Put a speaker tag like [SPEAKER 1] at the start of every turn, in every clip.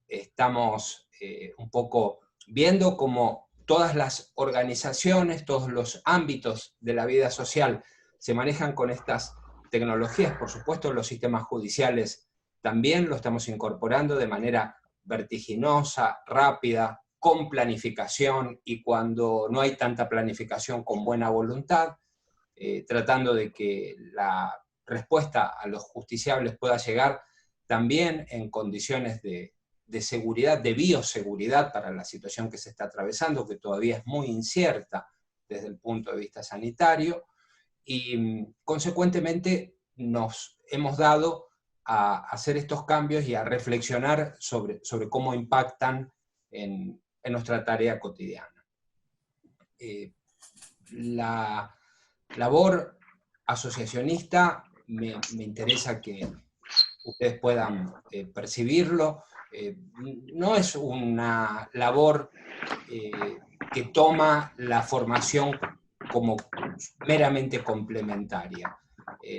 [SPEAKER 1] estamos un poco viendo cómo todas las organizaciones, todos los ámbitos de la vida social se manejan con estas tecnologías. Por supuesto, los sistemas judiciales también lo estamos incorporando de manera vertiginosa, rápida, con planificación, y cuando no hay tanta planificación, con buena voluntad, tratando de que la respuesta a los justiciables pueda llegar también en condiciones de seguridad, de bioseguridad para la situación que se está atravesando, que todavía es muy incierta desde el punto de vista sanitario, y consecuentemente nos hemos dado a hacer estos cambios y a reflexionar sobre cómo impactan en nuestra tarea cotidiana. La labor asociacionista me interesa que ustedes puedan percibirlo. No es una labor que toma la formación como meramente complementaria.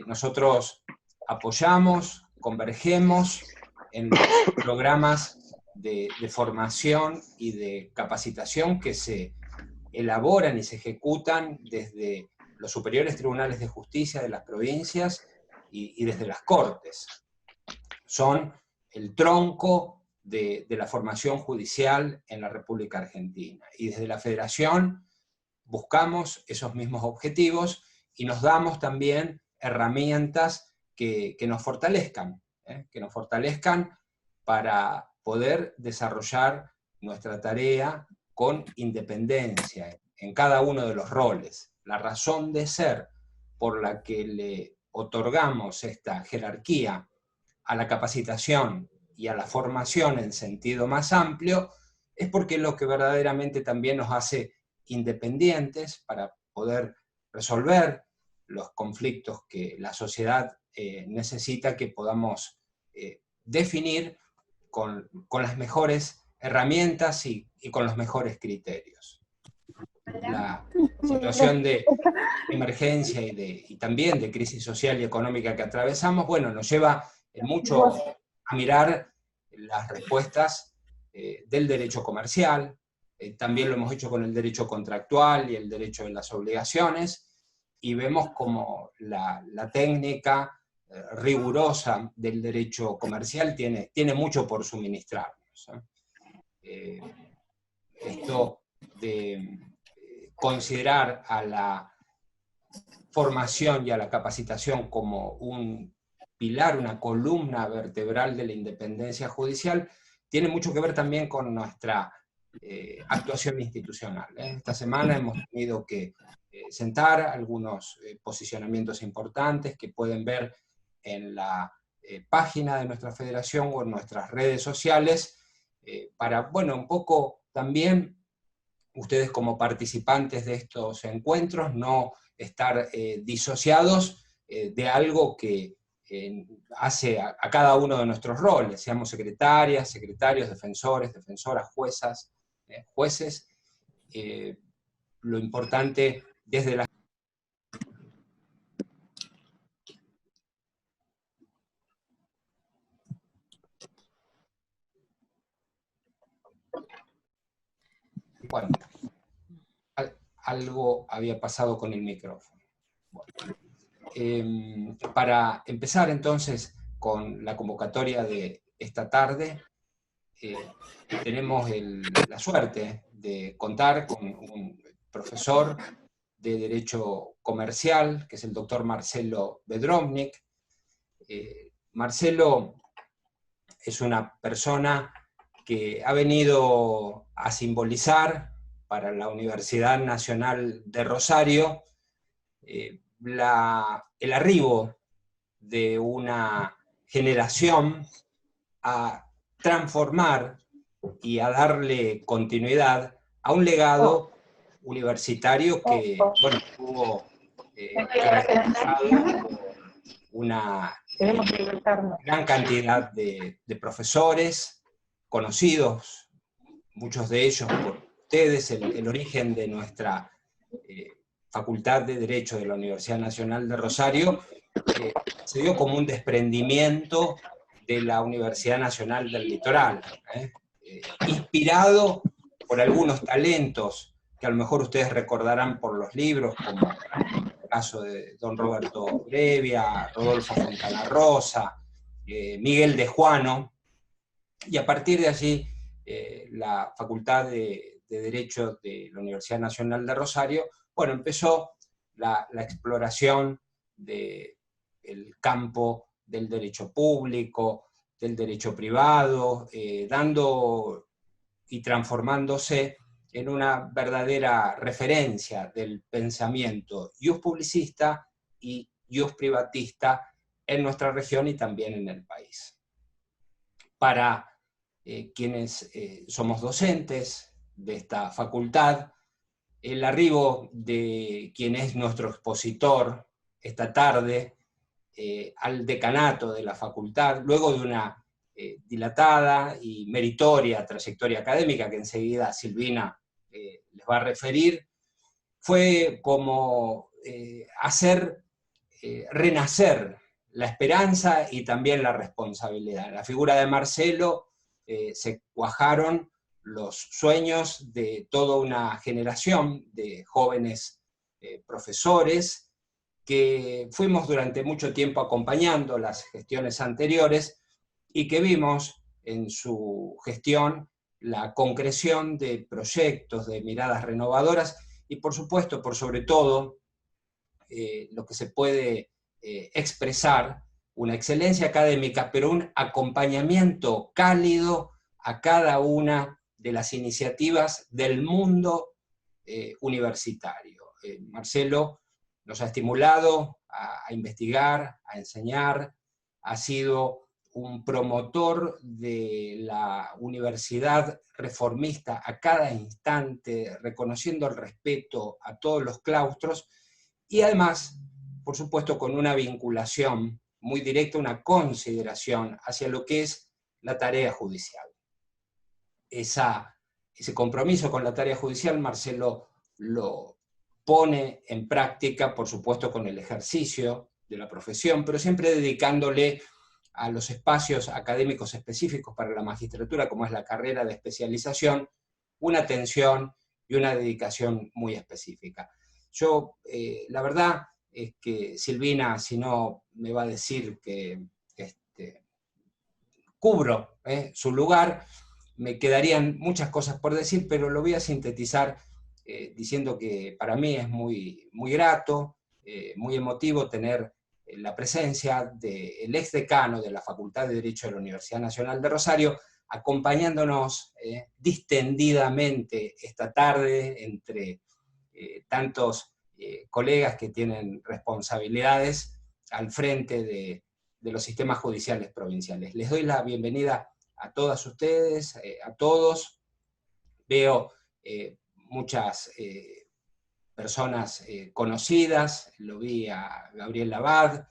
[SPEAKER 1] Nosotros apoyamos, convergemos en los programas de formación y de capacitación que se elaboran y se ejecutan desde los superiores tribunales de justicia de las provincias y desde las cortes. Son el tronco de la formación judicial en la República Argentina. Y desde la Federación buscamos esos mismos objetivos y nos damos también herramientas que nos fortalezcan para poder desarrollar nuestra tarea con independencia en cada uno de los roles. La razón de ser por la que le otorgamos esta jerarquía a la capacitación y a la formación en sentido más amplio es porque es lo que verdaderamente también nos hace independientes para poder resolver los conflictos que la sociedad necesita que podamos definir con las mejores herramientas y con los mejores criterios. La situación de emergencia y también de crisis social y económica que atravesamos, bueno, nos lleva mucho a mirar las respuestas del derecho comercial, también lo hemos hecho con el derecho contractual y el derecho de las obligaciones, y vemos como la técnica rigurosa del derecho comercial tiene mucho por suministrarnos. Esto de considerar a la formación y a la capacitación como un pilar, una columna vertebral de la independencia judicial, tiene mucho que ver también con nuestra actuación institucional. Esta semana hemos tenido que sentar algunos posicionamientos importantes que pueden ver en la página de nuestra federación o en nuestras redes sociales, para, bueno, un poco también ustedes como participantes de estos encuentros no estar disociados de algo que hace a cada uno de nuestros roles, seamos secretarias, secretarios, defensores, defensoras, juezas, jueces. Lo importante desde la... Bueno, algo había pasado con el micrófono. Bueno. Para empezar entonces con la convocatoria de esta tarde, tenemos la suerte de contar con un profesor de Derecho Comercial, que es el doctor Marcelo Bedrovnik. Marcelo es una persona que ha venido a simbolizar para la Universidad Nacional de Rosario el arribo de una generación a transformar y a darle continuidad a un legado universitario que, bueno, tuvo caracterizado una gran cantidad de profesores conocidos, muchos de ellos por ustedes, el origen de nuestra Facultad de Derecho de la Universidad Nacional de Rosario se dio como un desprendimiento de la Universidad Nacional del Litoral, inspirado por algunos talentos que a lo mejor ustedes recordarán por los libros, como el caso de don Roberto Brevia, Rodolfo Fontana Rosa, Miguel de Juano, y a partir de allí la Facultad de Derecho de la Universidad Nacional de Rosario, bueno, empezó la exploración del campo del derecho público, del derecho privado, dando y transformándose en una verdadera referencia del pensamiento iuspublicista y iusprivatista en nuestra región y también en el país. Para quienes somos docentes de esta facultad, el arribo de quien es nuestro expositor esta tarde al decanato de la facultad, luego de una dilatada y meritoria trayectoria académica que enseguida Silvina les va a referir, fue como hacer renacer la esperanza y también la responsabilidad. En la figura de Marcelo se cuajaron los sueños de toda una generación de jóvenes profesores que fuimos durante mucho tiempo acompañando las gestiones anteriores y que vimos en su gestión la concreción de proyectos, de miradas renovadoras y por supuesto, por sobre todo, lo que se puede expresar, una excelencia académica, pero un acompañamiento cálido a cada una de las iniciativas del mundo universitario. Marcelo nos ha estimulado a investigar, a enseñar, ha sido un promotor de la universidad reformista a cada instante, reconociendo el respeto a todos los claustros, y además, por supuesto, con una vinculación muy directa, una consideración hacia lo que es la tarea judicial. Ese compromiso con la tarea judicial, Marcelo lo pone en práctica, por supuesto, con el ejercicio de la profesión, pero siempre dedicándole a los espacios académicos específicos para la magistratura, como es la carrera de especialización, una atención y una dedicación muy específica. Yo, la verdad es que Silvina, si no, me va a decir que cubro su lugar, me quedarían muchas cosas por decir, pero lo voy a sintetizar diciendo que para mí es muy, muy grato, muy emotivo tener la presencia del exdecano de la Facultad de Derecho de la Universidad Nacional de Rosario, acompañándonos distendidamente esta tarde entre tantos colegas que tienen responsabilidades al frente de los sistemas judiciales provinciales. Les doy la bienvenida a todas ustedes, a todos. Veo muchas personas conocidas, lo vi a Gabriel Labad,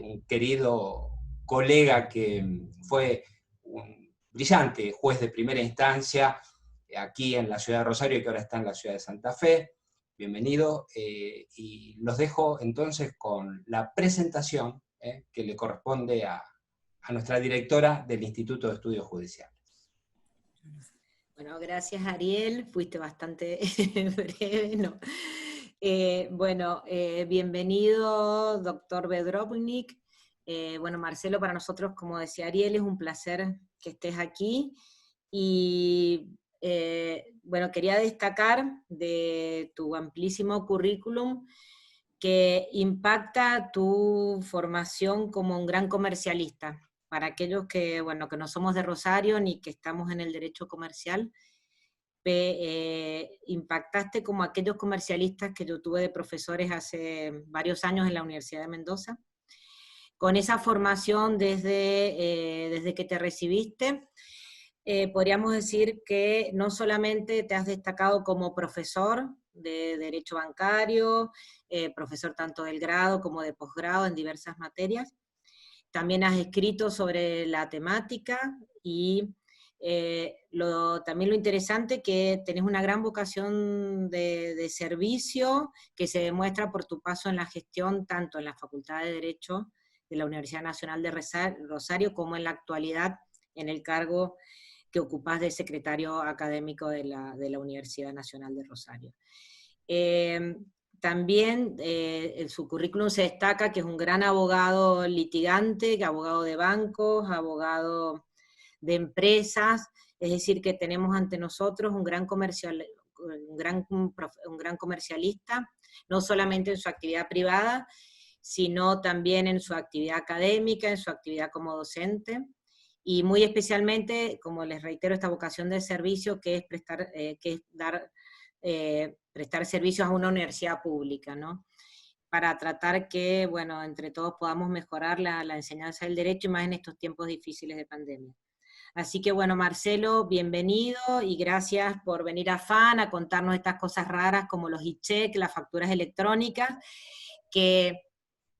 [SPEAKER 1] un querido colega que fue un brillante juez de primera instancia aquí en la ciudad de Rosario y que ahora está en la ciudad de Santa Fe. Bienvenido, y los dejo entonces con la presentación que le corresponde a nuestra directora del Instituto de Estudios Judiciales.
[SPEAKER 2] Bueno, gracias Ariel, fuiste bastante breve, ¿no? Bienvenido, doctor Bedrovnik. Bueno, Marcelo, para nosotros, como decía Ariel, es un placer que estés aquí. Y quería destacar de tu amplísimo currículum que impacta tu formación como un gran comercialista. Para aquellos que no somos de Rosario ni que estamos en el derecho comercial, impactaste como aquellos comercialistas que yo tuve de profesores hace varios años en la Universidad de Mendoza. Con esa formación desde que te recibiste, podríamos decir que no solamente te has destacado como profesor de Derecho Bancario, profesor tanto del grado como de posgrado en diversas materias, también has escrito sobre la temática y también lo interesante que tenés una gran vocación de servicio que se demuestra por tu paso en la gestión tanto en la Facultad de Derecho de la Universidad Nacional de Rosario, como en la actualidad en el cargo que ocupás de secretario académico de la Universidad Nacional de Rosario. También en su currículum se destaca que es un gran abogado litigante, abogado de bancos, abogado de empresas, es decir, que tenemos ante nosotros un gran comercialista, no solamente en su actividad privada, sino también en su actividad académica, en su actividad como docente, y muy especialmente, como les reitero, esta vocación de servicio que es prestar servicios a una universidad pública, ¿no? Para tratar que, bueno, entre todos podamos mejorar la enseñanza del derecho, y más en estos tiempos difíciles de pandemia. Así que, bueno, Marcelo, bienvenido, y gracias por venir a FAN a contarnos estas cosas raras como los e-check, las facturas electrónicas, que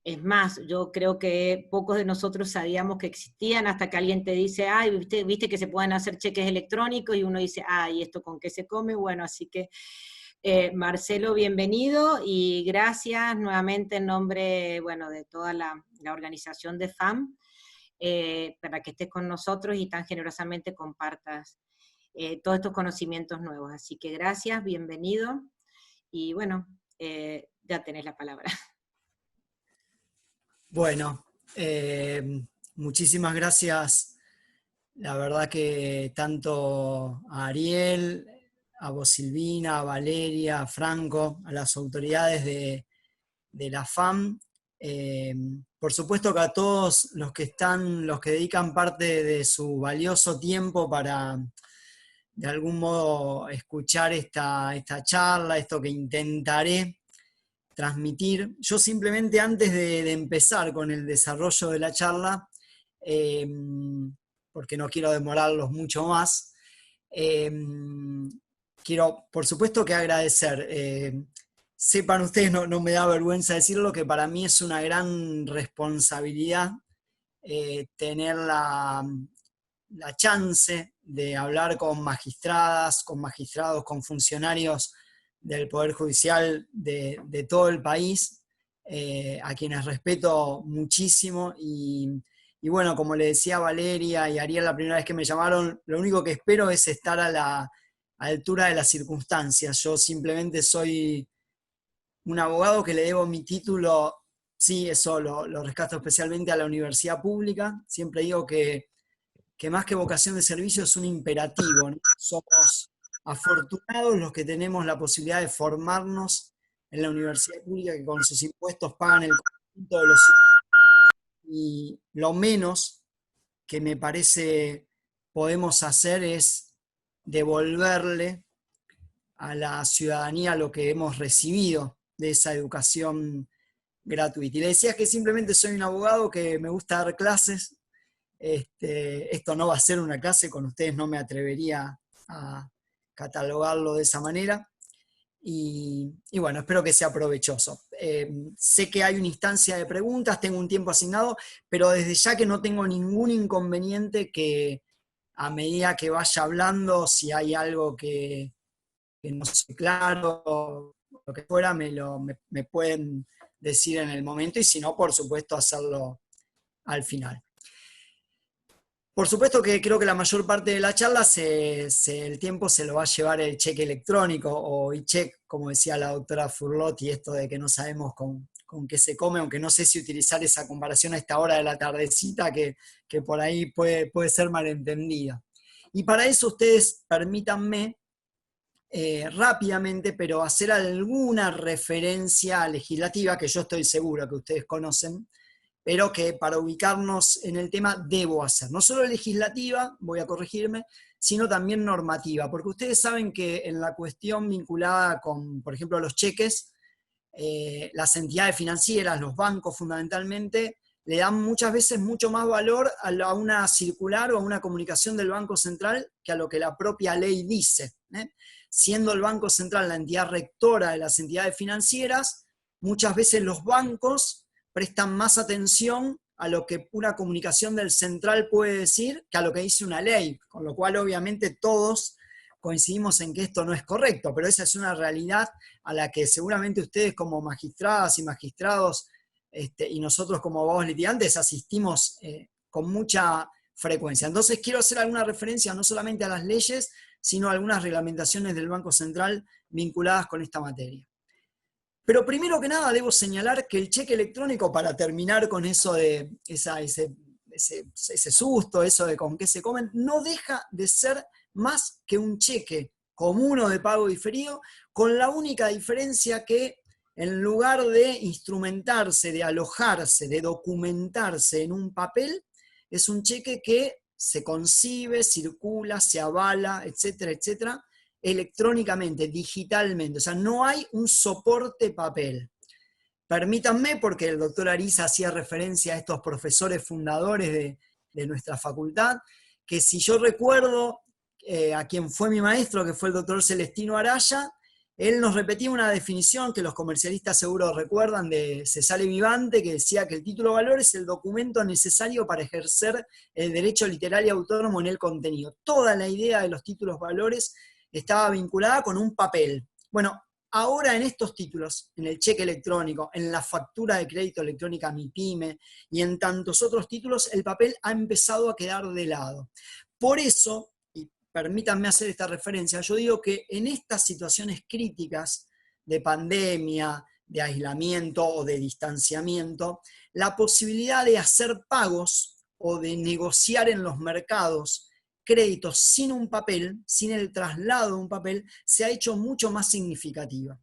[SPEAKER 2] es más, yo creo que pocos de nosotros sabíamos que existían hasta que alguien te dice, ay, viste que se pueden hacer cheques electrónicos, y uno dice, ay, ¿esto con qué se come? Bueno, así que Marcelo, bienvenido, y gracias nuevamente en nombre, bueno, de toda la organización de FAM, para que estés con nosotros y tan generosamente compartas todos estos conocimientos nuevos. Así que gracias, bienvenido, y bueno, ya tenés la palabra.
[SPEAKER 3] Bueno, muchísimas gracias. La verdad que tanto a Ariel, a vos Silvina, a Valeria, a Franco, a las autoridades de la FAM, por supuesto que a todos los que dedican parte de su valioso tiempo para de algún modo escuchar esta charla, esto que intentaré transmitir. Yo simplemente, antes de empezar con el desarrollo de la charla, porque no quiero demorarlos mucho más, quiero, por supuesto, que agradecer. Sepan ustedes, no me da vergüenza decirlo, que para mí es una gran responsabilidad tener la chance de hablar con magistradas, con magistrados, con funcionarios del Poder Judicial de todo el país, a quienes respeto muchísimo, y bueno, como le decía a Valeria y a Ariel la primera vez que me llamaron, lo único que espero es estar a la altura de las circunstancias. Yo simplemente soy un abogado que le debo mi título, sí, eso lo rescato especialmente a la universidad pública. Siempre digo que más que vocación de servicio es un imperativo, ¿no? Somos afortunados los que tenemos la posibilidad de formarnos en la universidad pública, que con sus impuestos pagan el conjunto de los ciudadanos, y lo menos que me parece podemos hacer es devolverle a la ciudadanía lo que hemos recibido de esa educación gratuita. Y le decía que simplemente soy un abogado que me gusta dar clases. Esto no va a ser una clase, con ustedes no me atrevería a catalogarlo de esa manera, y bueno, espero que sea provechoso. Sé que hay una instancia de preguntas, tengo un tiempo asignado, pero desde ya que no tengo ningún inconveniente que a medida que vaya hablando, si hay algo que no esté claro o lo que fuera, me pueden decir en el momento, y si no, por supuesto, hacerlo al final. Por supuesto que creo que la mayor parte de la charla el tiempo se lo va a llevar el cheque electrónico, o e-check, como decía la doctora Furlotti, esto de que no sabemos con qué se come, aunque no sé si utilizar esa comparación a esta hora de la tardecita, que por ahí puede ser malentendida. Y para eso ustedes permítanme rápidamente, pero hacer alguna referencia legislativa que yo estoy seguro que ustedes conocen, pero que para ubicarnos en el tema debo hacer. No solo legislativa, voy a corregirme, sino también normativa, porque ustedes saben que en la cuestión vinculada con, por ejemplo, los cheques, las entidades financieras, los bancos fundamentalmente, le dan muchas veces mucho más valor a una circular o a una comunicación del Banco Central que a lo que la propia ley dice, ¿eh? Siendo el Banco Central la entidad rectora de las entidades financieras, muchas veces los bancos prestan más atención a lo que una comunicación del central puede decir que a lo que dice una ley, con lo cual obviamente todos coincidimos en que esto no es correcto, pero esa es una realidad a la que seguramente ustedes como magistradas y magistrados y nosotros como abogados litigantes asistimos con mucha frecuencia. Entonces quiero hacer alguna referencia no solamente a las leyes, sino a algunas reglamentaciones del Banco Central vinculadas con esta materia. Pero primero que nada debo señalar que el cheque electrónico, para terminar con eso de ese susto, eso de con qué se comen, no deja de ser más que un cheque común o de pago diferido, con la única diferencia que en lugar de instrumentarse, de alojarse, de documentarse en un papel, es un cheque que se concibe, circula, se avala, etcétera, etcétera, electrónicamente, digitalmente. O sea, no hay un soporte papel. Permítanme, porque el doctor Ariza hacía referencia a estos profesores fundadores de nuestra facultad, que si yo recuerdo a quien fue mi maestro, que fue el doctor Celestino Araya, él nos repetía una definición que los comercialistas seguro recuerdan de Cesare Vivante, que decía que el título valor es el documento necesario para ejercer el derecho literario autónomo en el contenido. Toda la idea de los títulos valores estaba vinculada con un papel. Bueno, ahora en estos títulos, en el cheque electrónico, en la factura de crédito electrónica MIPYME y en tantos otros títulos, el papel ha empezado a quedar de lado. Por eso, y permítanme hacer esta referencia, yo digo que en estas situaciones críticas de pandemia, de aislamiento o de distanciamiento, la posibilidad de hacer pagos o de negociar en los mercados créditos sin un papel, sin el traslado de un papel, se ha hecho mucho más significativa.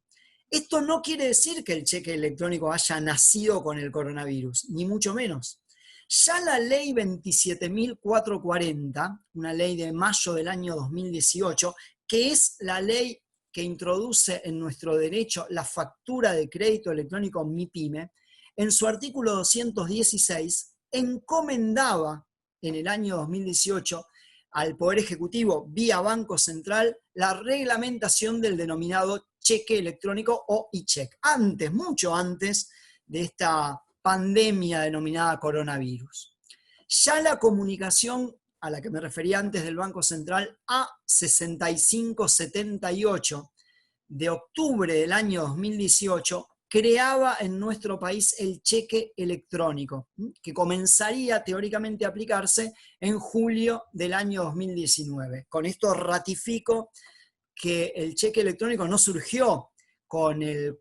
[SPEAKER 3] Esto no quiere decir que el cheque electrónico haya nacido con el coronavirus, ni mucho menos. Ya la ley 27.440, una ley de mayo del año 2018, que es la ley que introduce en nuestro derecho la factura de crédito electrónico MIPYME, en su artículo 216 encomendaba en el año 2018 al Poder Ejecutivo vía Banco Central la reglamentación del denominado cheque electrónico o e-check, antes, mucho antes de esta pandemia denominada coronavirus. Ya la comunicación a la que me refería antes del Banco Central, A6578 de octubre del año 2018, creaba en nuestro país el cheque electrónico, que comenzaría teóricamente a aplicarse en julio del año 2019. Con esto ratifico que el cheque electrónico no surgió con el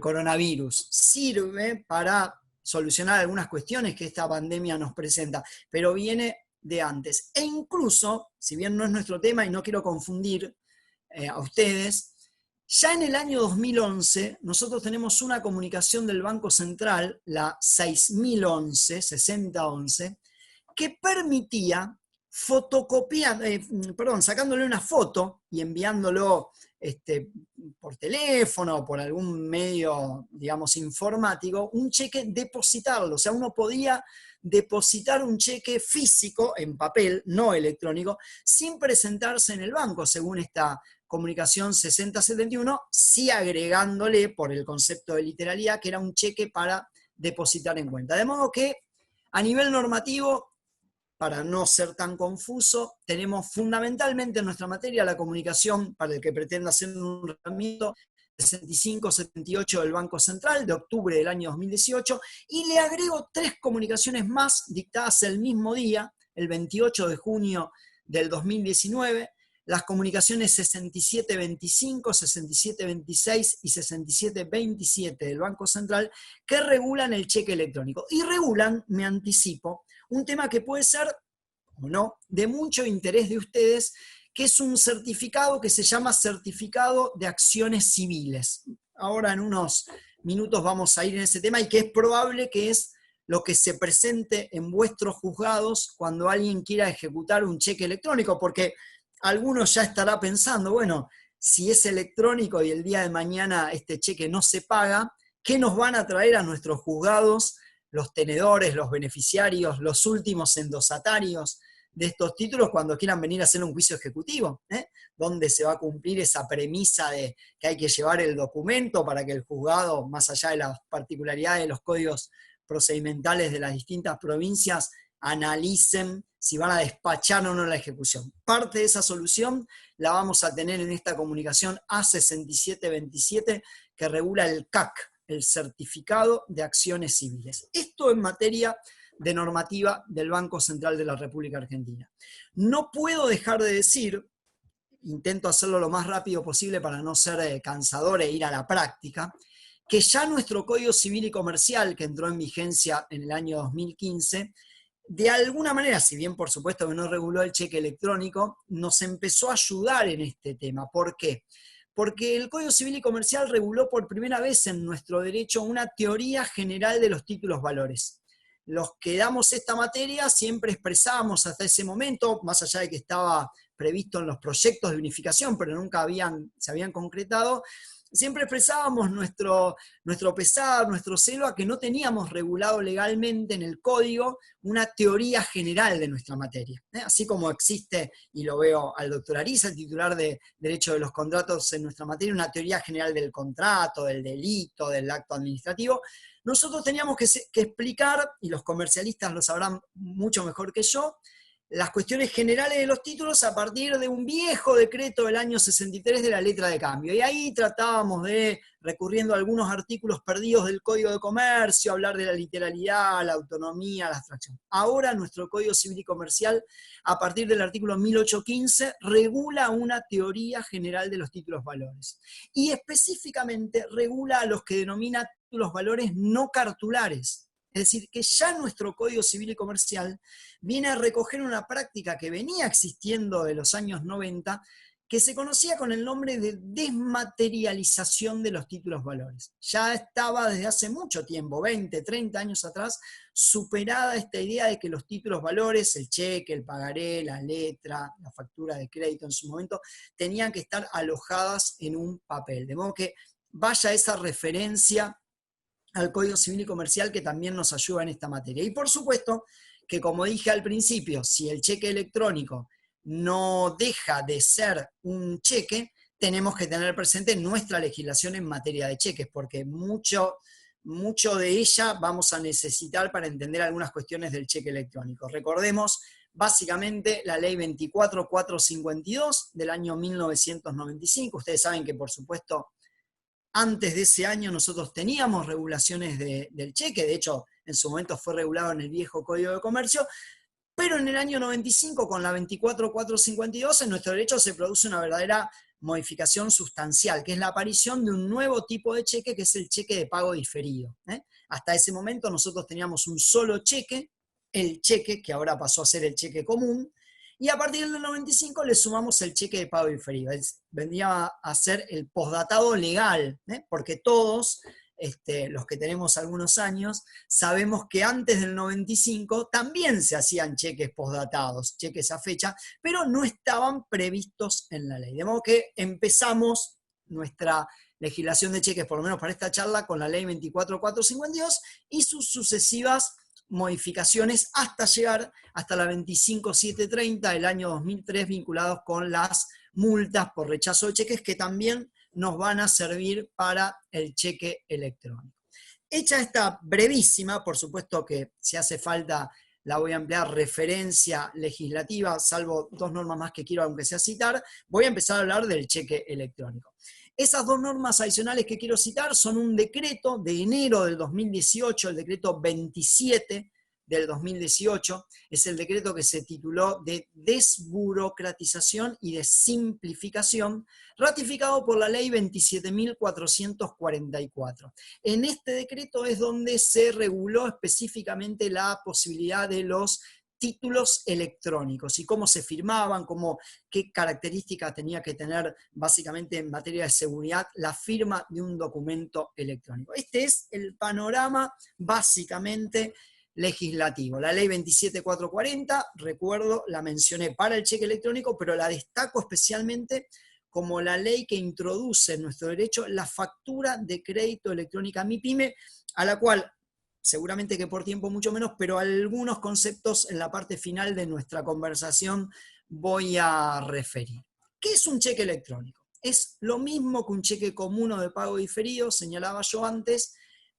[SPEAKER 3] coronavirus, sirve para solucionar algunas cuestiones que esta pandemia nos presenta, pero viene de antes. E incluso, si bien no es nuestro tema y no quiero confundir a ustedes, ya en el año 2011 nosotros tenemos una comunicación del Banco Central, la 6011, que permitía sacándole una foto y enviándolo por teléfono o por algún medio, digamos, informático, un cheque, depositarlo. O sea, uno podía depositar un cheque físico en papel, no electrónico, sin presentarse en el banco, según esta comunicación 6071, sí agregándole por el concepto de literalidad que era un cheque para depositar en cuenta. De modo que a nivel normativo, para no ser tan confuso, tenemos fundamentalmente en nuestra materia la comunicación, para el que pretenda hacer un reglamento, 6578 del Banco Central de octubre del año 2018, y le agrego 3 comunicaciones más dictadas el mismo día, el 28 de junio del 2019, las comunicaciones 6725, 6726 y 6727 del Banco Central, que regulan el cheque electrónico. Y regulan, me anticipo, un tema que puede ser, o no, de mucho interés de ustedes, que es un certificado que se llama Certificado de Acciones Civiles. Ahora en unos minutos vamos a ir en ese tema y que es probable que es lo que se presente en vuestros juzgados cuando alguien quiera ejecutar un cheque electrónico, porque alguno ya estará pensando, bueno, si es electrónico y el día de mañana este cheque no se paga, ¿qué nos van a traer a nuestros juzgados los tenedores, los beneficiarios, los últimos endosatarios de estos títulos cuando quieran venir a hacer un juicio ejecutivo? ¿Dónde se va a cumplir esa premisa de que hay que llevar el documento para que el juzgado, más allá de las particularidades de los códigos procedimentales de las distintas provincias, analicen si van a despachar o no la ejecución? Parte de esa solución la vamos a tener en esta comunicación A6727 que regula el CAC, el certificado de acciones civiles. Esto en materia de normativa del Banco Central de la República Argentina. No puedo dejar de decir, intento hacerlo lo más rápido posible para no ser cansador e ir a la práctica, que ya nuestro Código Civil y Comercial, que entró en vigencia en el año 2015, de alguna manera, si bien por supuesto que no reguló el cheque electrónico, nos empezó a ayudar en este tema. ¿Por qué? Porque el Código Civil y Comercial reguló por primera vez en nuestro derecho una teoría general de los títulos valores. Los que damos esta materia siempre expresábamos hasta ese momento, más allá de que estaba previsto en los proyectos de unificación, pero nunca se habían concretado, siempre expresábamos nuestro pesar, nuestro celo a que no teníamos regulado legalmente en el código una teoría general de nuestra materia. Así como existe, y lo veo al doctor Ariza, el titular de Derecho de los Contratos en nuestra materia, una teoría general del contrato, del delito, del acto administrativo, nosotros teníamos que explicar, y los comercialistas lo sabrán mucho mejor que yo, las cuestiones generales de los títulos a partir de un viejo decreto del año 63 de la letra de cambio. Y ahí tratábamos de, recurriendo a algunos artículos perdidos del Código de Comercio, hablar de la literalidad, la autonomía, la abstracción. Ahora nuestro Código Civil y Comercial, a partir del artículo 1815, regula una teoría general de los títulos valores. Y específicamente regula a los que denomina títulos valores no cartulares. Es decir, que ya nuestro Código Civil y Comercial viene a recoger una práctica que venía existiendo de los años 90, que se conocía con el nombre de desmaterialización de los títulos valores. Ya estaba desde hace mucho tiempo, 20, 30 años atrás, superada esta idea de que los títulos valores, el cheque, el pagaré, la letra, la factura de crédito en su momento, tenían que estar alojadas en un papel. De modo que vaya esa referencia al Código Civil y Comercial que también nos ayuda en esta materia. Y por supuesto que, como dije al principio, si el cheque electrónico no deja de ser un cheque, tenemos que tener presente nuestra legislación en materia de cheques, porque mucho de ella vamos a necesitar para entender algunas cuestiones del cheque electrónico. Recordemos básicamente la ley 24452 del año 1995. Ustedes saben que, por supuesto, antes de ese año nosotros teníamos regulaciones del cheque, de hecho en su momento fue regulado en el viejo Código de Comercio, pero en el año 95 con la 24452 en nuestro derecho se produce una verdadera modificación sustancial, que es la aparición de un nuevo tipo de cheque, que es el cheque de pago diferido. Hasta ese momento nosotros teníamos un solo cheque, el cheque que ahora pasó a ser el cheque común, y a partir del 95 le sumamos el cheque de pago diferido. Vendría a ser el postdatado legal, porque todos, los que tenemos algunos años, sabemos que antes del 95 también se hacían cheques postdatados, cheques a fecha, pero no estaban previstos en la ley. De modo que empezamos nuestra legislación de cheques, por lo menos para esta charla, con la ley 24452 y sus sucesivas modificaciones hasta llegar hasta la 25730 del año 2003, vinculados con las multas por rechazo de cheques, que también nos van a servir para el cheque electrónico. Hecha esta brevísima, por supuesto que si hace falta la voy a ampliar, referencia legislativa, salvo dos normas más que quiero aunque sea citar, voy a empezar a hablar del cheque electrónico. Esas dos normas adicionales que quiero citar son un decreto de enero del 2018, el decreto 27 del 2018, es el decreto que se tituló de desburocratización y de simplificación, ratificado por la ley 27.444. En este decreto es donde se reguló específicamente la posibilidad de los títulos electrónicos y cómo se firmaban, qué características tenía que tener básicamente en materia de seguridad la firma de un documento electrónico. Este es el panorama básicamente legislativo. La ley 27440, recuerdo, la mencioné para el cheque electrónico, pero la destaco especialmente como la ley que introduce en nuestro derecho la factura de crédito electrónica MIPYME, a la cual seguramente que por tiempo mucho menos, pero algunos conceptos en la parte final de nuestra conversación voy a referir. ¿Qué es un cheque electrónico? Es lo mismo que un cheque común o de pago diferido, señalaba yo antes,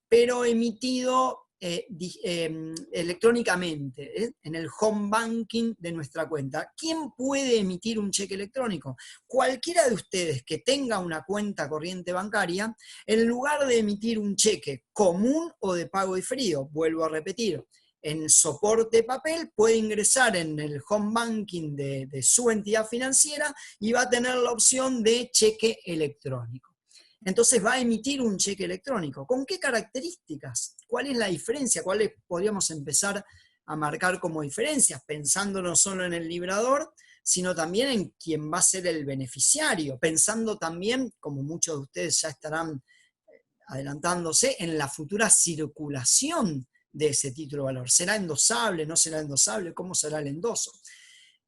[SPEAKER 3] pero emitido electrónicamente, en el home banking de nuestra cuenta. ¿Quién puede emitir un cheque electrónico? Cualquiera de ustedes que tenga una cuenta corriente bancaria, en lugar de emitir un cheque común o de pago diferido, vuelvo a repetir, en soporte papel, puede ingresar en el home banking de su entidad financiera y va a tener la opción de cheque electrónico. Entonces va a emitir un cheque electrónico. ¿Con qué características? ¿Cuál es la diferencia? ¿Cuáles podríamos empezar a marcar como diferencias? Pensando no solo en el librador, sino también en quién va a ser el beneficiario. Pensando también, como muchos de ustedes ya estarán adelantándose, en la futura circulación de ese título de valor. ¿Será endosable? ¿No será endosable? ¿Cómo será el endoso?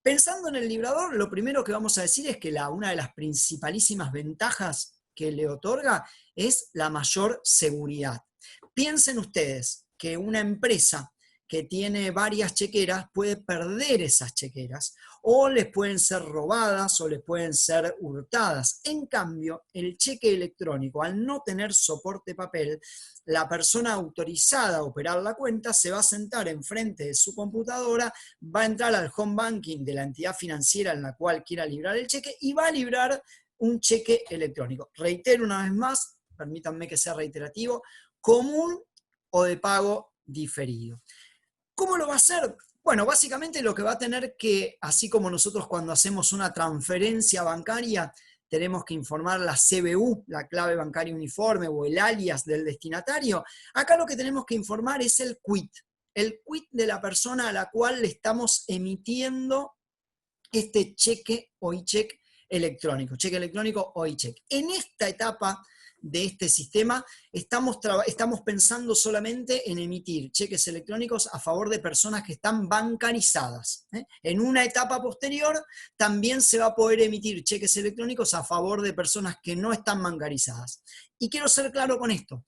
[SPEAKER 3] Pensando en el librador, lo primero que vamos a decir es que una de las principalísimas ventajas que le otorga es la mayor seguridad. Piensen ustedes que una empresa que tiene varias chequeras puede perder esas chequeras, o les pueden ser robadas o les pueden ser hurtadas. En cambio, el cheque electrónico, al no tener soporte papel, la persona autorizada a operar la cuenta se va a sentar enfrente de su computadora, va a entrar al home banking de la entidad financiera en la cual quiera librar el cheque y va a librar un cheque electrónico. Reitero una vez más, permítanme que sea reiterativo, común o de pago diferido. ¿Cómo lo va a hacer? Bueno, básicamente lo que va a tener que, así como nosotros cuando hacemos una transferencia bancaria, tenemos que informar la CBU, la clave bancaria uniforme, o el alias del destinatario, acá lo que tenemos que informar es el quit de la persona a la cual le estamos emitiendo este cheque o e-cheque electrónico, cheque electrónico o e-cheque. En esta etapa de este sistema estamos pensando solamente en emitir cheques electrónicos a favor de personas que están bancarizadas. En una etapa posterior también se va a poder emitir cheques electrónicos a favor de personas que no están bancarizadas. Y quiero ser claro con esto.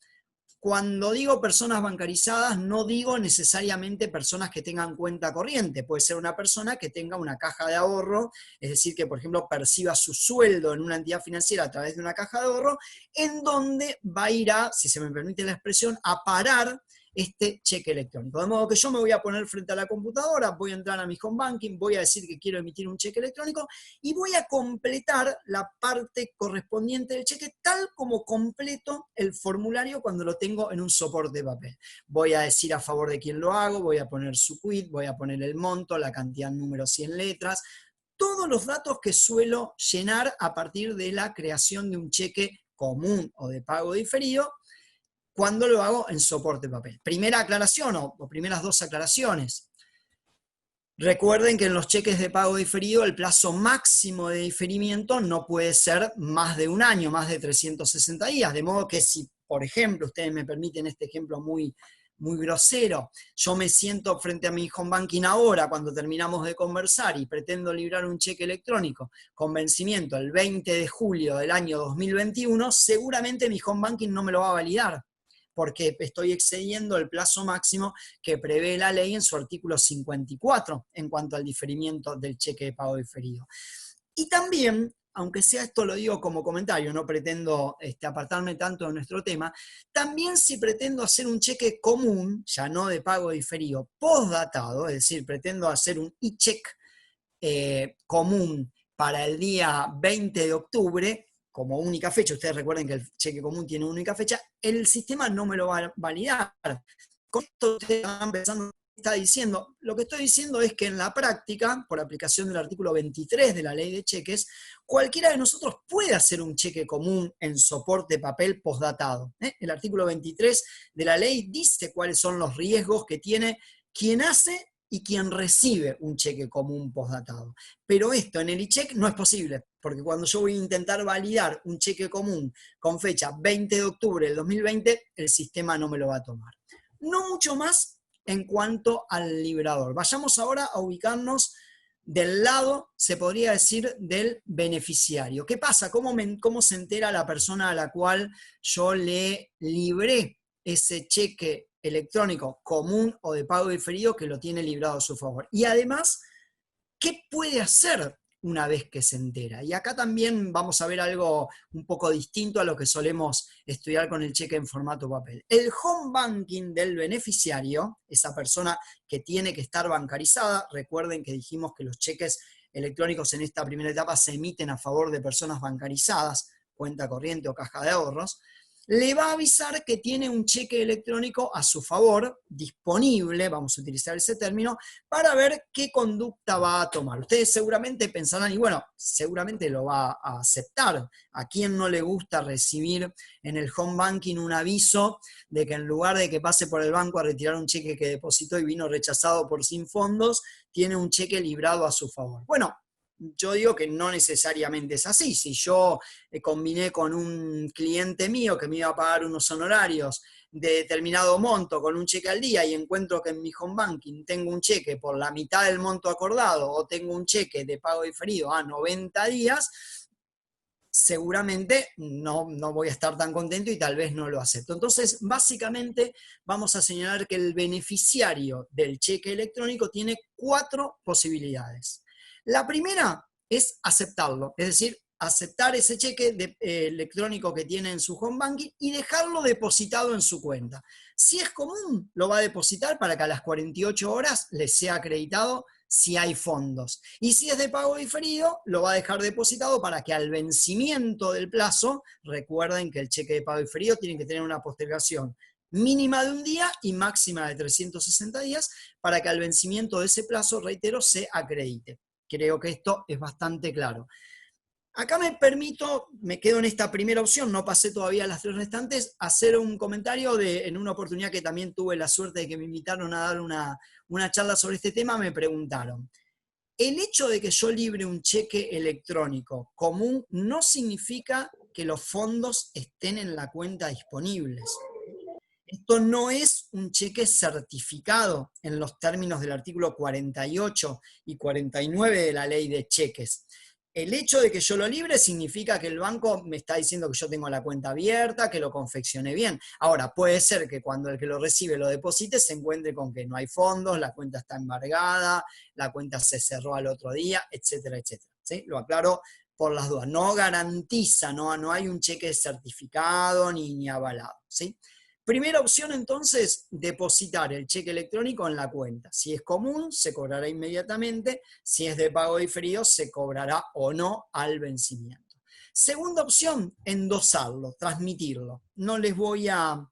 [SPEAKER 3] Cuando digo personas bancarizadas, no digo necesariamente personas que tengan cuenta corriente. Puede ser una persona que tenga una caja de ahorro, es decir, que por ejemplo perciba su sueldo en una entidad financiera a través de una caja de ahorro, en donde va a ir a, si se me permite la expresión, a parar este cheque electrónico. De modo que yo me voy a poner frente a la computadora, voy a entrar a mi home banking, voy a decir que quiero emitir un cheque electrónico y voy a completar la parte correspondiente del cheque tal como completo el formulario cuando lo tengo en un soporte de papel. Voy a decir a favor de quién lo hago, voy a poner su quit, voy a poner el monto, la cantidad en números y en letras, todos los datos que suelo llenar a partir de la creación de un cheque común o de pago diferido, cuando lo hago en soporte papel. Primera aclaración o primeras dos aclaraciones. Recuerden que en los cheques de pago diferido el plazo máximo de diferimiento no puede ser más de un año, más de 360 días, de modo que si, por ejemplo, ustedes me permiten este ejemplo muy grosero, yo me siento frente a mi home banking ahora cuando terminamos de conversar y pretendo librar un cheque electrónico con vencimiento el 20 de julio del año 2021, seguramente mi home banking no me lo va a validar, porque estoy excediendo el plazo máximo que prevé la ley en su artículo 54 en cuanto al diferimiento del cheque de pago diferido. Y también, aunque sea esto lo digo como comentario, no pretendo apartarme tanto de nuestro tema, también si pretendo hacer un cheque común, ya no de pago diferido, postdatado, es decir, pretendo hacer un e-cheque común para el día 20 de octubre, como única fecha, ustedes recuerden que el cheque común tiene única fecha, el sistema no me lo va a validar. Con esto ustedes están pensando, ¿qué está diciendo? Lo que estoy diciendo es que en la práctica, por aplicación del artículo 23 de la ley de cheques, cualquiera de nosotros puede hacer un cheque común en soporte papel postdatado. El artículo 23 de la ley dice cuáles son los riesgos que tiene quien hace y quien recibe un cheque común postdatado. Pero esto en el e-cheque no es posible, porque cuando yo voy a intentar validar un cheque común con fecha 20 de octubre del 2020, el sistema no me lo va a tomar. No mucho más en cuanto al librador. Vayamos ahora a ubicarnos del lado, se podría decir, del beneficiario. ¿Qué pasa? ¿Cómo se entera la persona a la cual yo le libré ese cheque electrónico común o de pago diferido que lo tiene librado a su favor? Y además, ¿qué puede hacer una vez que se entera. Y acá también vamos a ver algo un poco distinto a lo que solemos estudiar con el cheque en formato papel. El home banking del beneficiario, esa persona que tiene que estar bancarizada, recuerden que dijimos que los cheques electrónicos en esta primera etapa se emiten a favor de personas bancarizadas, cuenta corriente o caja de ahorros, le va a avisar que tiene un cheque electrónico a su favor, disponible, vamos a utilizar ese término, para ver qué conducta va a tomar. Ustedes seguramente pensarán, y bueno, seguramente lo va a aceptar. ¿A quién no le gusta recibir en el home banking un aviso de que en lugar de que pase por el banco a retirar un cheque que depositó y vino rechazado por sin fondos, tiene un cheque librado a su favor? Bueno, yo digo que no necesariamente es así. Si yo combiné con un cliente mío que me iba a pagar unos honorarios de determinado monto con un cheque al día y encuentro que en mi home banking tengo un cheque por la mitad del monto acordado o tengo un cheque de pago diferido a 90 días, seguramente no voy a estar tan contento y tal vez no lo acepto. Entonces, básicamente vamos a señalar que el beneficiario del cheque electrónico tiene 4 posibilidades. La primera es aceptarlo, es decir, aceptar ese cheque electrónico que tiene en su home banking y dejarlo depositado en su cuenta. Si es común, lo va a depositar para que a las 48 horas le sea acreditado si hay fondos. Y si es de pago diferido, lo va a dejar depositado para que al vencimiento del plazo, recuerden que el cheque de pago diferido tiene que tener una postergación mínima de un día y máxima de 360 días, para que al vencimiento de ese plazo, reitero, se acredite. Creo que esto es bastante claro. Acá me quedo en esta primera opción, no pasé todavía a las 3 restantes, hacer un comentario en una oportunidad que también tuve la suerte de que me invitaron a dar una charla sobre este tema. Me preguntaron, ¿el hecho de que yo libre un cheque electrónico común no significa que los fondos estén en la cuenta disponibles? Esto no es un cheque certificado en los términos del artículo 48 y 49 de la ley de cheques. El hecho de que yo lo libre significa que el banco me está diciendo que yo tengo la cuenta abierta, que lo confeccioné bien. Ahora, puede ser que cuando el que lo recibe lo deposite se encuentre con que no hay fondos, la cuenta está embargada, la cuenta se cerró al otro día, etcétera, etcétera. ¿Sí? Lo aclaro por las dudas. No garantiza, no hay un cheque certificado ni avalado. ¿Sí? Primera opción, entonces, depositar el cheque electrónico en la cuenta. Si es común, se cobrará inmediatamente. Si es de pago diferido, se cobrará o no al vencimiento. Segunda opción, endosarlo, transmitirlo. No les voy a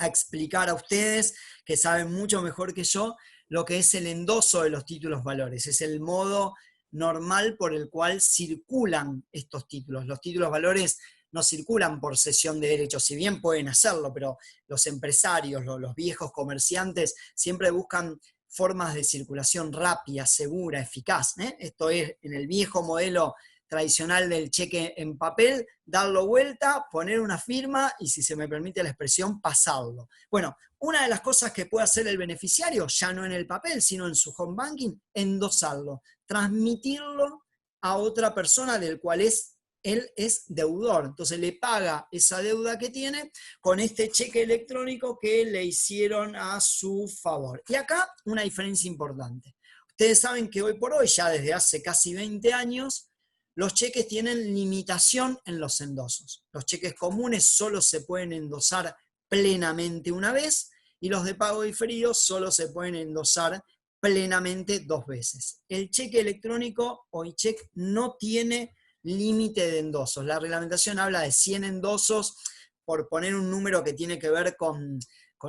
[SPEAKER 3] explicar a ustedes, que saben mucho mejor que yo, lo que es el endoso de los títulos valores. Es el modo normal por el cual circulan estos títulos. Los títulos valores no circulan por cesión de derechos, si bien pueden hacerlo, pero los empresarios, los viejos comerciantes, siempre buscan formas de circulación rápida, segura, eficaz. Esto es, en el viejo modelo tradicional del cheque en papel, darlo vuelta, poner una firma y, si se me permite la expresión, pasarlo. Bueno, una de las cosas que puede hacer el beneficiario, ya no en el papel, sino en su home banking, endosarlo, transmitirlo a otra persona del cual él es deudor. Entonces le paga esa deuda que tiene con este cheque electrónico que le hicieron a su favor. Y acá una diferencia importante. Ustedes saben que hoy por hoy, ya desde hace casi 20 años, los cheques tienen limitación en los endosos. Los cheques comunes solo se pueden endosar plenamente una vez y los de pago diferido solo se pueden endosar plenamente 2 veces. El cheque electrónico o e-check no tiene límite de endosos. La reglamentación habla de 100 endosos, por poner un número que tiene que ver con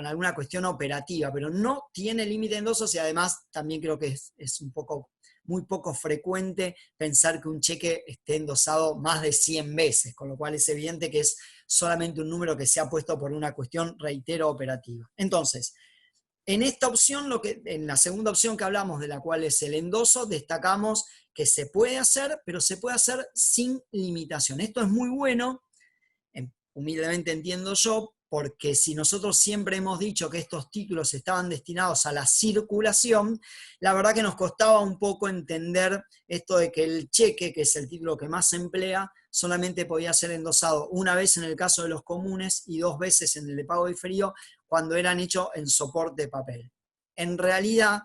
[SPEAKER 3] alguna cuestión operativa, pero no tiene límite de endosos, y además también creo que es muy poco frecuente pensar que un cheque esté endosado más de 100 veces, con lo cual es evidente que es solamente un número que se ha puesto por una cuestión, reitero, operativa. Entonces, en esta opción, en la segunda opción que hablamos, de la cual es el endoso, destacamos que se puede hacer, pero se puede hacer sin limitación. Esto es muy bueno, humildemente entiendo yo, porque si nosotros siempre hemos dicho que estos títulos estaban destinados a la circulación, la verdad que nos costaba un poco entender esto de que el cheque, que es el título que más se emplea, solamente podía ser endosado una vez en el caso de los comunes y 2 veces en el de pago diferido, cuando eran hechos en soporte papel. En realidad,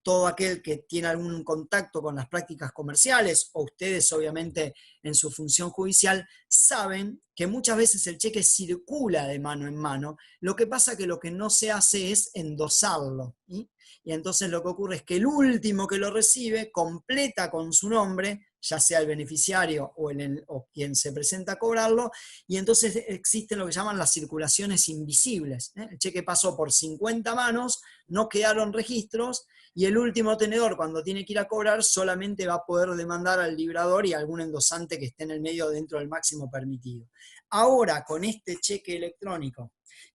[SPEAKER 3] todo aquel que tiene algún contacto con las prácticas comerciales, o ustedes obviamente en su función judicial, saben que muchas veces el cheque circula de mano en mano, lo que pasa que lo que no se hace es endosarlo, ¿sí? Y entonces lo que ocurre es que el último que lo recibe completa con su nombre, ya sea el beneficiario o quien se presenta a cobrarlo, y entonces existen lo que llaman las circulaciones invisibles, ¿eh? El cheque pasó por 50 manos, no quedaron registros, y el último tenedor, cuando tiene que ir a cobrar, solamente va a poder demandar al librador y a algún endosante que esté en el medio dentro del máximo permitido. Ahora, con este cheque electrónico,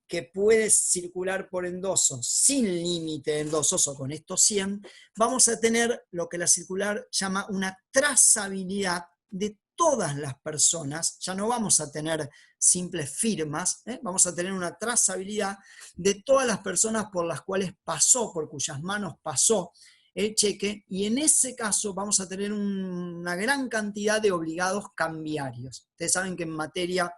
[SPEAKER 3] que puede circular por endosos sin límite de endosos, o con estos 100, vamos a tener lo que la circular llama una trazabilidad de todas las personas. Ya no vamos a tener simples firmas, vamos a tener una trazabilidad de todas las personas por las cuales pasó, por cuyas manos pasó el cheque, y en ese caso vamos a tener una gran cantidad de obligados cambiarios. Ustedes saben que en materia,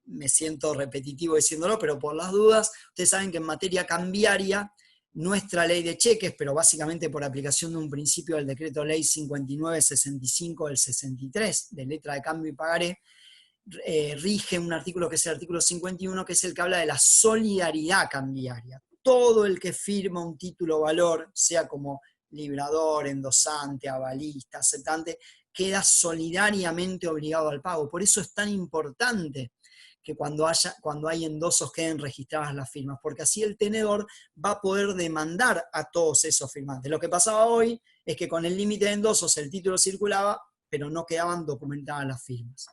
[SPEAKER 3] me siento repetitivo diciéndolo, pero por las dudas, ustedes saben que en materia cambiaria, nuestra ley de cheques, pero básicamente por aplicación de un principio del decreto ley 5965 del 63, de letra de cambio y pagaré, rige un artículo que es el artículo 51, que es el que habla de la solidaridad cambiaria. Todo el que firma un título valor, sea como librador, endosante, avalista, aceptante, queda solidariamente obligado al pago. Por eso es tan importante que cuando hay endosos queden registradas las firmas, porque así el tenedor va a poder demandar a todos esos firmantes. Lo que pasaba hoy es que con el límite de endosos el título circulaba, pero no quedaban documentadas las firmas.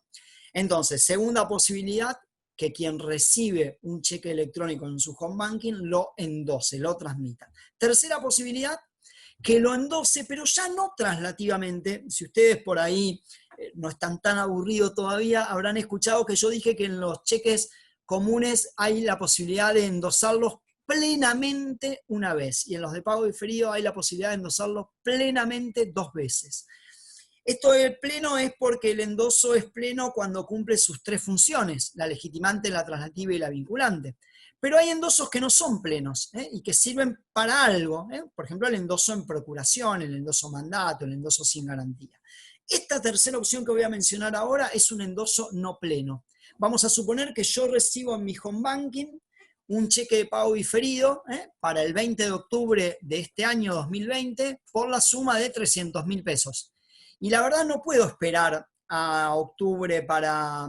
[SPEAKER 3] Entonces, segunda posibilidad, que quien recibe un cheque electrónico en su home banking lo endose, lo transmita. Tercera posibilidad, que lo endose, pero ya no traslativamente. Si ustedes por ahí no están tan aburridos todavía, habrán escuchado que yo dije que en los cheques comunes hay la posibilidad de endosarlos plenamente una vez, y en los de pago diferido hay la posibilidad de endosarlos plenamente 2 veces. Esto del pleno es porque el endoso es pleno cuando cumple sus 3 funciones, la legitimante, la traslativa y la vinculante. Pero hay endosos que no son plenos, y que sirven para algo, por ejemplo el endoso en procuración, el endoso mandato, el endoso sin garantía. Esta tercera opción que voy a mencionar ahora es un endoso no pleno. Vamos a suponer que yo recibo en mi home banking un cheque de pago diferido para el 20 de octubre de este año 2020 por la suma de 300.000 pesos. Y la verdad no puedo esperar a octubre para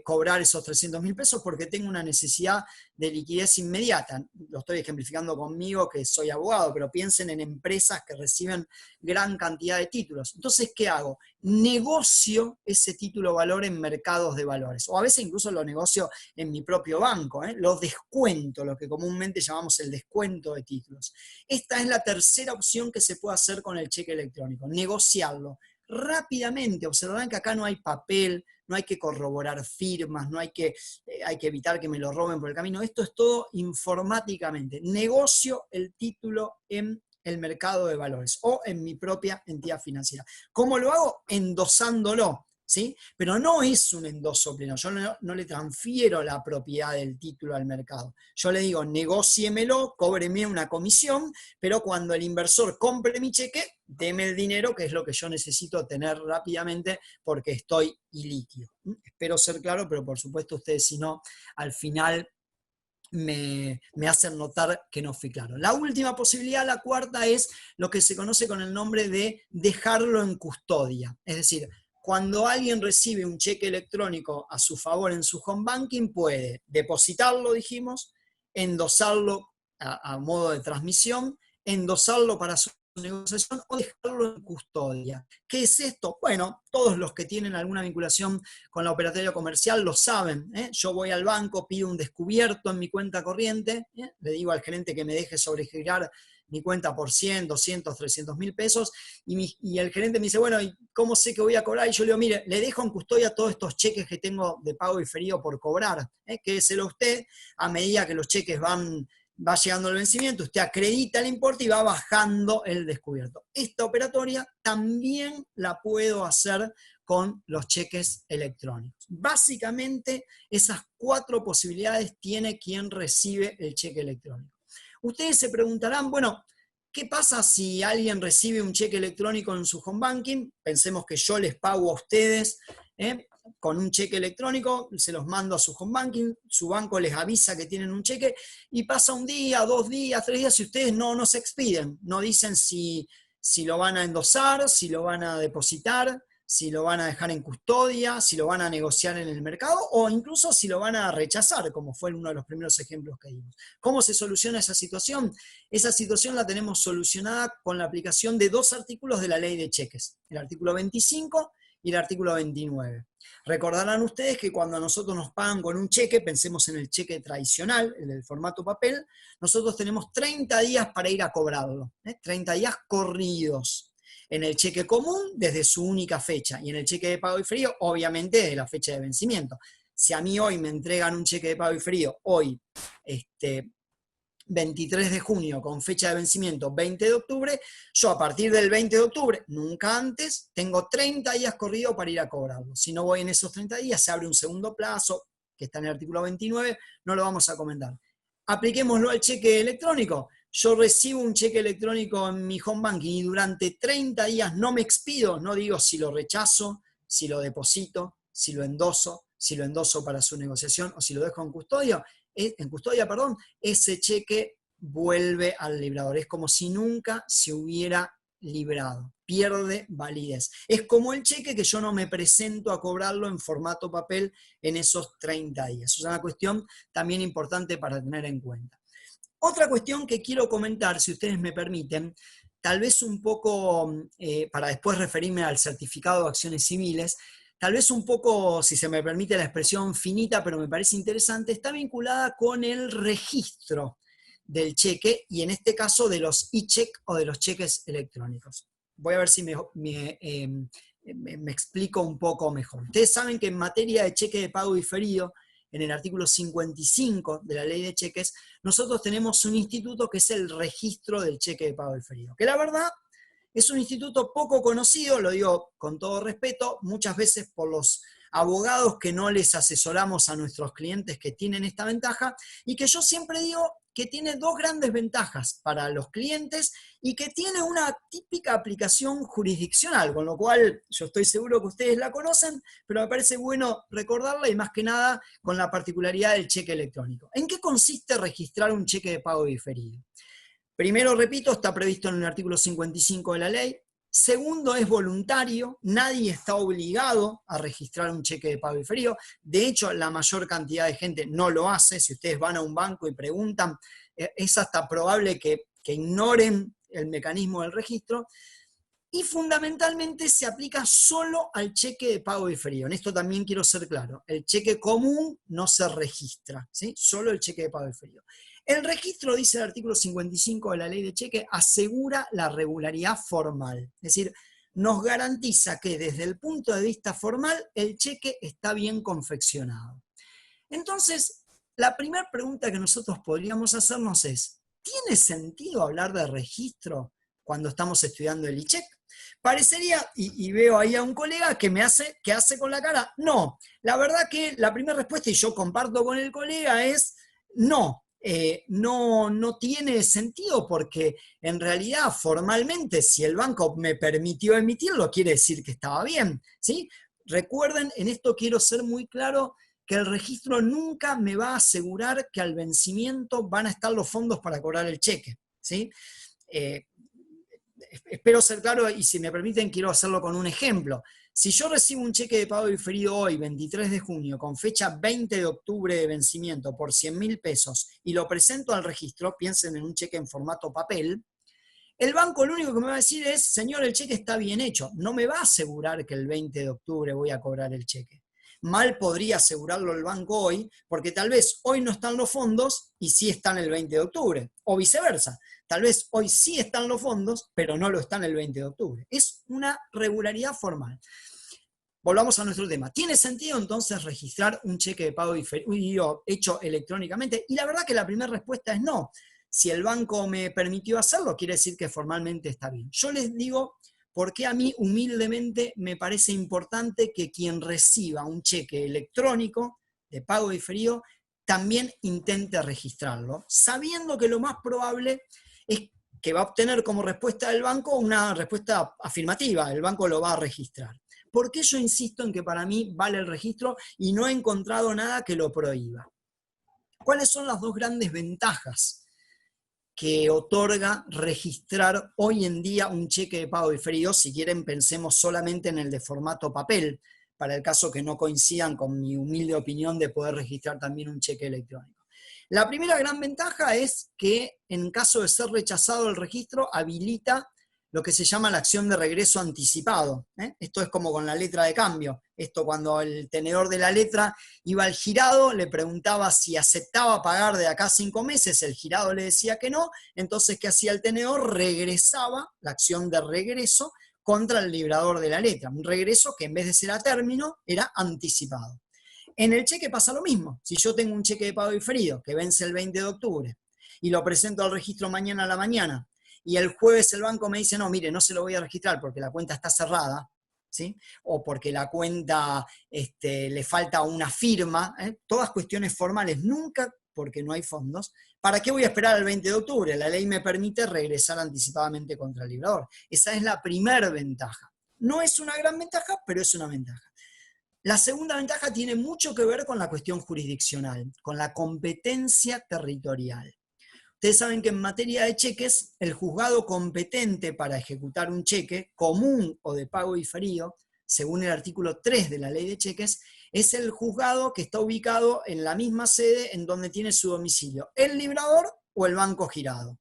[SPEAKER 3] cobrar esos 300.000 pesos porque tengo una necesidad de liquidez inmediata. Lo estoy ejemplificando conmigo, que soy abogado, pero piensen en empresas que reciben gran cantidad de títulos. Entonces, ¿qué hago? Negocio ese título valor en mercados de valores, o a veces incluso lo negocio en mi propio banco, lo descuento, lo que comúnmente llamamos el descuento de títulos. Esta es la tercera opción que se puede hacer con el cheque electrónico, negociarlo rápidamente. Observarán que acá no hay papel, no hay que corroborar firmas, no hay que evitar que me lo roben por el camino. Esto es todo informáticamente. Negocio el título en el mercado de valores o en mi propia entidad financiera. ¿Cómo lo hago? Endosándolo, ¿sí? Pero no es un endoso pleno. Yo no le transfiero la propiedad del título al mercado. Yo le digo, negóciemelo, cóbreme una comisión, pero cuando el inversor compre mi cheque, deme el dinero, que es lo que yo necesito tener rápidamente porque estoy ilíquido. Espero ser claro, pero por supuesto ustedes, si no, al final me hacen notar que no fui claro. La última posibilidad, la cuarta, es lo que se conoce con el nombre de dejarlo en custodia. Es decir, cuando alguien recibe un cheque electrónico a su favor en su home banking, puede depositarlo, dijimos, endosarlo a modo de transmisión, endosarlo para su negociación o dejarlo en custodia. ¿Qué es esto? Bueno, todos los que tienen alguna vinculación con la operatoria comercial lo saben. Yo voy al banco, pido un descubierto en mi cuenta corriente, le digo al gerente que me deje sobregirar mi cuenta por 100, 200, 300.000 pesos, y el gerente me dice, bueno, ¿y cómo sé que voy a cobrar? Y yo le digo, mire, le dejo en custodia todos estos cheques que tengo de pago diferido por cobrar, quédeselo usted, a medida que los cheques va llegando el vencimiento, usted acredita el importe y va bajando el descubierto. Esta operatoria también la puedo hacer con los cheques electrónicos. Básicamente, esas 4 posibilidades tiene quien recibe el cheque electrónico. Ustedes se preguntarán, bueno, ¿qué pasa si alguien recibe un cheque electrónico en su home banking? Pensemos que yo les pago a ustedes con un cheque electrónico, se los mando a su home banking, su banco les avisa que tienen un cheque y pasa un día, 2 días, 3 días y ustedes no se expiden, no dicen si lo van a endosar, si lo van a depositar, si lo van a dejar en custodia, si lo van a negociar en el mercado o incluso si lo van a rechazar, como fue uno de los primeros ejemplos que dimos. ¿Cómo se soluciona esa situación? Esa situación la tenemos solucionada con la aplicación de 2 artículos de la ley de cheques, el artículo 25 y el artículo 29. Recordarán ustedes que cuando a nosotros nos pagan con un cheque, pensemos en el cheque tradicional, en el formato papel, nosotros tenemos 30 días para ir a cobrarlo, 30 días corridos. En el cheque común, desde su única fecha, y en el cheque de pago diferido, obviamente, de la fecha de vencimiento. Si a mí hoy me entregan un cheque de pago diferido, hoy, 23 de junio, con fecha de vencimiento 20 de octubre, yo a partir del 20 de octubre, nunca antes, tengo 30 días corridos para ir a cobrarlo. Si no voy en esos 30 días, se abre un segundo plazo, que está en el artículo 29, no lo vamos a comentar. Apliquémoslo al cheque electrónico. Yo recibo un cheque electrónico en mi home banking y durante 30 días no me expido, no digo si lo rechazo, si lo deposito, si lo endoso para su negociación o si lo dejo en custodia, ese cheque vuelve al librador. Es como si nunca se hubiera librado, pierde validez. Es como el cheque que yo no me presento a cobrarlo en formato papel en esos 30 días. Es una cuestión también importante para tener en cuenta. Otra cuestión que quiero comentar, si ustedes me permiten, tal vez un poco, para después referirme al certificado de acciones civiles, tal vez un poco, si se me permite la expresión finita, pero me parece interesante, está vinculada con el registro del cheque y en este caso de los e-check o de los cheques electrónicos. Voy a ver si me explico un poco mejor. Ustedes saben que en materia de cheque de pago diferido, en el artículo 55 de la ley de cheques, nosotros tenemos un instituto que es el registro del cheque de pago diferido, que la verdad es un instituto poco conocido, lo digo con todo respeto, muchas veces por los abogados que no les asesoramos a nuestros clientes que tienen esta ventaja, y que yo siempre digo que tiene 2 grandes ventajas para los clientes y que tiene una típica aplicación jurisdiccional, con lo cual yo estoy seguro que ustedes la conocen, pero me parece bueno recordarla y más que nada con la particularidad del cheque electrónico. ¿En qué consiste registrar un cheque de pago diferido? Primero, repito, está previsto en el artículo 55 de la ley. Segundo, es voluntario, nadie está obligado a registrar un cheque de pago diferido. De hecho, la mayor cantidad de gente no lo hace. Si ustedes van a un banco y preguntan, es hasta probable que ignoren el mecanismo del registro. Y fundamentalmente se aplica solo al cheque de pago diferido. En esto también quiero ser claro. El cheque común no se registra, ¿sí? Solo el cheque de pago diferido. El registro, dice el artículo 55 de la ley de cheque, asegura la regularidad formal. Es decir, nos garantiza que desde el punto de vista formal el cheque está bien confeccionado. Entonces, la primera pregunta que nosotros podríamos hacernos es, ¿tiene sentido hablar de registro cuando estamos estudiando el e-check? Parecería, y veo ahí a un colega que hace con la cara, no. La verdad que la primera respuesta, y yo comparto con el colega, es no. No tiene sentido porque en realidad formalmente si el banco me permitió emitirlo quiere decir que estaba bien, ¿sí? Recuerden, en esto quiero ser muy claro que el registro nunca me va a asegurar que al vencimiento van a estar los fondos para cobrar el cheque, ¿sí? Espero ser claro y si me permiten quiero hacerlo con un ejemplo. Si yo recibo un cheque de pago diferido hoy, 23 de junio, con fecha 20 de octubre de vencimiento por 100.000 pesos y lo presento al registro, piensen en un cheque en formato papel, el banco lo único que me va a decir es, señor, el cheque está bien hecho, no me va a asegurar que el 20 de octubre voy a cobrar el cheque. Mal podría asegurarlo el banco hoy, porque tal vez hoy no están los fondos y sí están el 20 de octubre, o viceversa. Tal vez hoy sí están los fondos, pero no lo están el 20 de octubre. Es una regularidad formal. Volvamos a nuestro tema. ¿Tiene sentido entonces registrar un cheque de pago diferido hecho electrónicamente? Y la verdad que la primera respuesta es no. Si el banco me permitió hacerlo, quiere decir que formalmente está bien. Yo les digo por qué a mí humildemente me parece importante que quien reciba un cheque electrónico de pago diferido también intente registrarlo, sabiendo que lo más probable es que va a obtener como respuesta del banco una respuesta afirmativa, el banco lo va a registrar. ¿Por qué yo insisto en que para mí vale el registro y no he encontrado nada que lo prohíba? ¿Cuáles son las dos grandes ventajas que otorga registrar hoy en día un cheque de pago diferido? Si quieren, pensemos solamente en el de formato papel, para el caso que no coincidan con mi humilde opinión de poder registrar también un cheque electrónico. La primera gran ventaja es que en caso de ser rechazado el registro, habilita lo que se llama la acción de regreso anticipado. Esto es como con la letra de cambio. Esto cuando el tenedor de la letra iba al girado, le preguntaba si aceptaba pagar de acá a 5 meses, el girado le decía que no, entonces ¿qué hacía el tenedor? Regresaba la acción de regreso contra el librador de la letra. Un regreso que en vez de ser a término, era anticipado. En el cheque pasa lo mismo. Si yo tengo un cheque de pago diferido que vence el 20 de octubre y lo presento al registro mañana a la mañana, y el jueves el banco me dice, no, mire, no se lo voy a registrar porque la cuenta está cerrada, ¿sí? O porque la cuenta le falta una firma, todas cuestiones formales, nunca porque no hay fondos. ¿Para qué voy a esperar al 20 de octubre? La ley me permite regresar anticipadamente contra el librador. Esa es la primera ventaja. No es una gran ventaja, pero es una ventaja. La segunda ventaja tiene mucho que ver con la cuestión jurisdiccional, con la competencia territorial. Ustedes saben que en materia de cheques, el juzgado competente para ejecutar un cheque, común o de pago diferido, según el artículo 3 de la ley de cheques, es el juzgado que está ubicado en la misma sede en donde tiene su domicilio, el librador o el banco girado.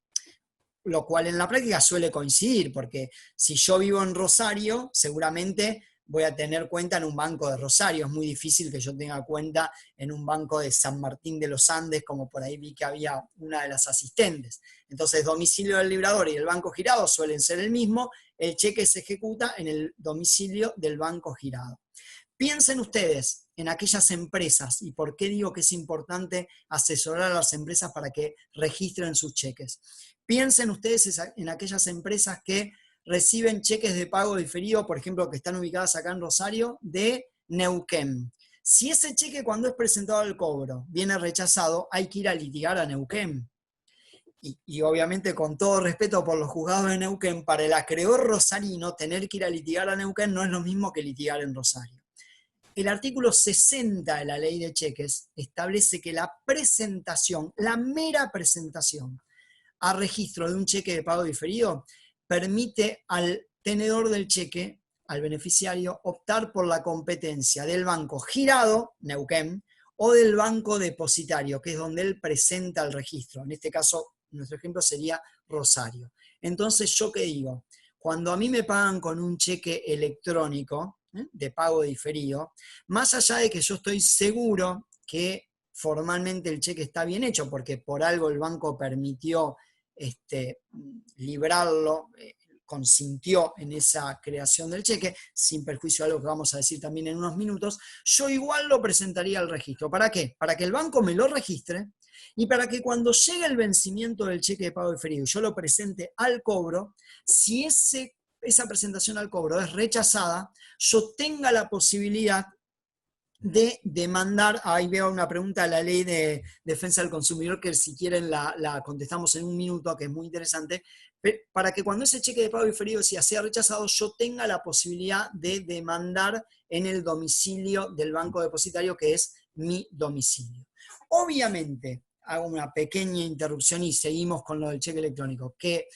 [SPEAKER 3] Lo cual en la práctica suele coincidir, porque si yo vivo en Rosario, seguramente voy a tener cuenta en un banco de Rosario. Es muy difícil que yo tenga cuenta en un banco de San Martín de los Andes, como por ahí vi que había una de las asistentes. Entonces, domicilio del librador y el banco girado suelen ser el mismo, el cheque se ejecuta en el domicilio del banco girado. Piensen ustedes en aquellas empresas, y por qué digo que es importante asesorar a las empresas para que registren sus cheques. Piensen ustedes en aquellas empresas que reciben cheques de pago diferido, por ejemplo, que están ubicadas acá en Rosario, de Neuquén. Si ese cheque cuando es presentado al cobro viene rechazado, hay que ir a litigar a Neuquén. Y obviamente con todo respeto por los juzgados de Neuquén, para el acreedor rosarino tener que ir a litigar a Neuquén no es lo mismo que litigar en Rosario. El artículo 60 de la ley de cheques establece que la presentación, la mera presentación a registro de un cheque de pago diferido, permite al tenedor del cheque, al beneficiario, optar por la competencia del banco girado, Neuquén, o del banco depositario, que es donde él presenta el registro. En este caso, nuestro ejemplo sería Rosario. Entonces, ¿yo qué digo? Cuando a mí me pagan con un cheque electrónico, de pago diferido, más allá de que yo estoy seguro que formalmente el cheque está bien hecho, porque por algo el banco permitió librarlo, consintió en esa creación del cheque, sin perjuicio de algo que vamos a decir también en unos minutos, yo igual lo presentaría al registro. ¿Para qué? Para que el banco me lo registre y para que cuando llegue el vencimiento del cheque de pago diferido, yo lo presente al cobro, si esa presentación al cobro es rechazada, yo tenga la posibilidad de demandar. Ahí veo una pregunta de la Ley de Defensa del Consumidor que si quieren la contestamos en un minuto, que es muy interesante, para que cuando ese cheque de pago diferido sea rechazado, yo tenga la posibilidad de demandar en el domicilio del banco depositario, que es mi domicilio. Obviamente, hago una pequeña interrupción y seguimos con lo del cheque electrónico, que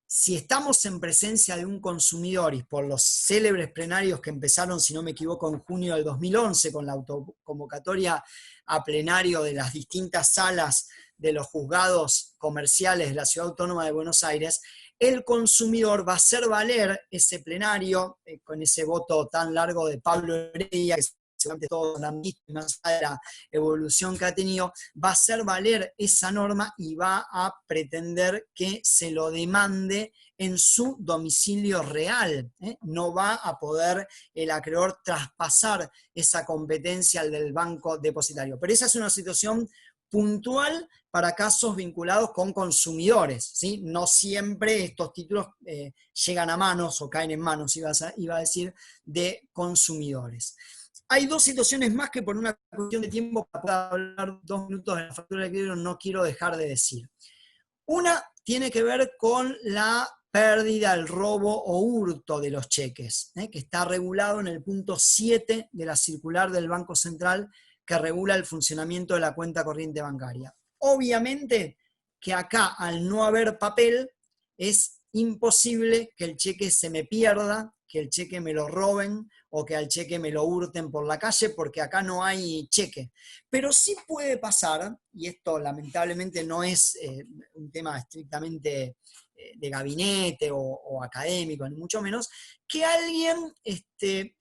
[SPEAKER 3] si estamos en presencia de un consumidor y por los célebres plenarios que empezaron, si no me equivoco, en junio del 2011, con la autoconvocatoria a plenario de las distintas salas de los juzgados comerciales de la Ciudad Autónoma de Buenos Aires, el consumidor va a hacer valer ese plenario, con ese voto tan largo de Pablo Heredia, que seguramente todos han visto, más allá de la evolución que ha tenido, va a hacer valer esa norma y va a pretender que se lo demande en su domicilio real. No va a poder el acreedor traspasar esa competencia al del banco depositario. Pero esa es una situación puntual para casos vinculados con consumidores, ¿sí? No siempre estos títulos llegan a manos o caen en manos, iba a decir, de consumidores. Hay dos situaciones más que por una cuestión de tiempo, para poder hablar 2 minutos de la factura de crédito, no quiero dejar de decir. Una tiene que ver con la pérdida, el robo o hurto de los cheques, que está regulado en el punto 7 de la circular del Banco Central que regula el funcionamiento de la cuenta corriente bancaria. Obviamente que acá, al no haber papel, es imposible que el cheque se me pierda, que el cheque me lo roben o que al cheque me lo hurten por la calle, porque acá no hay cheque. Pero sí puede pasar, y esto lamentablemente no es un tema estrictamente de gabinete o académico, ni mucho menos, que alguien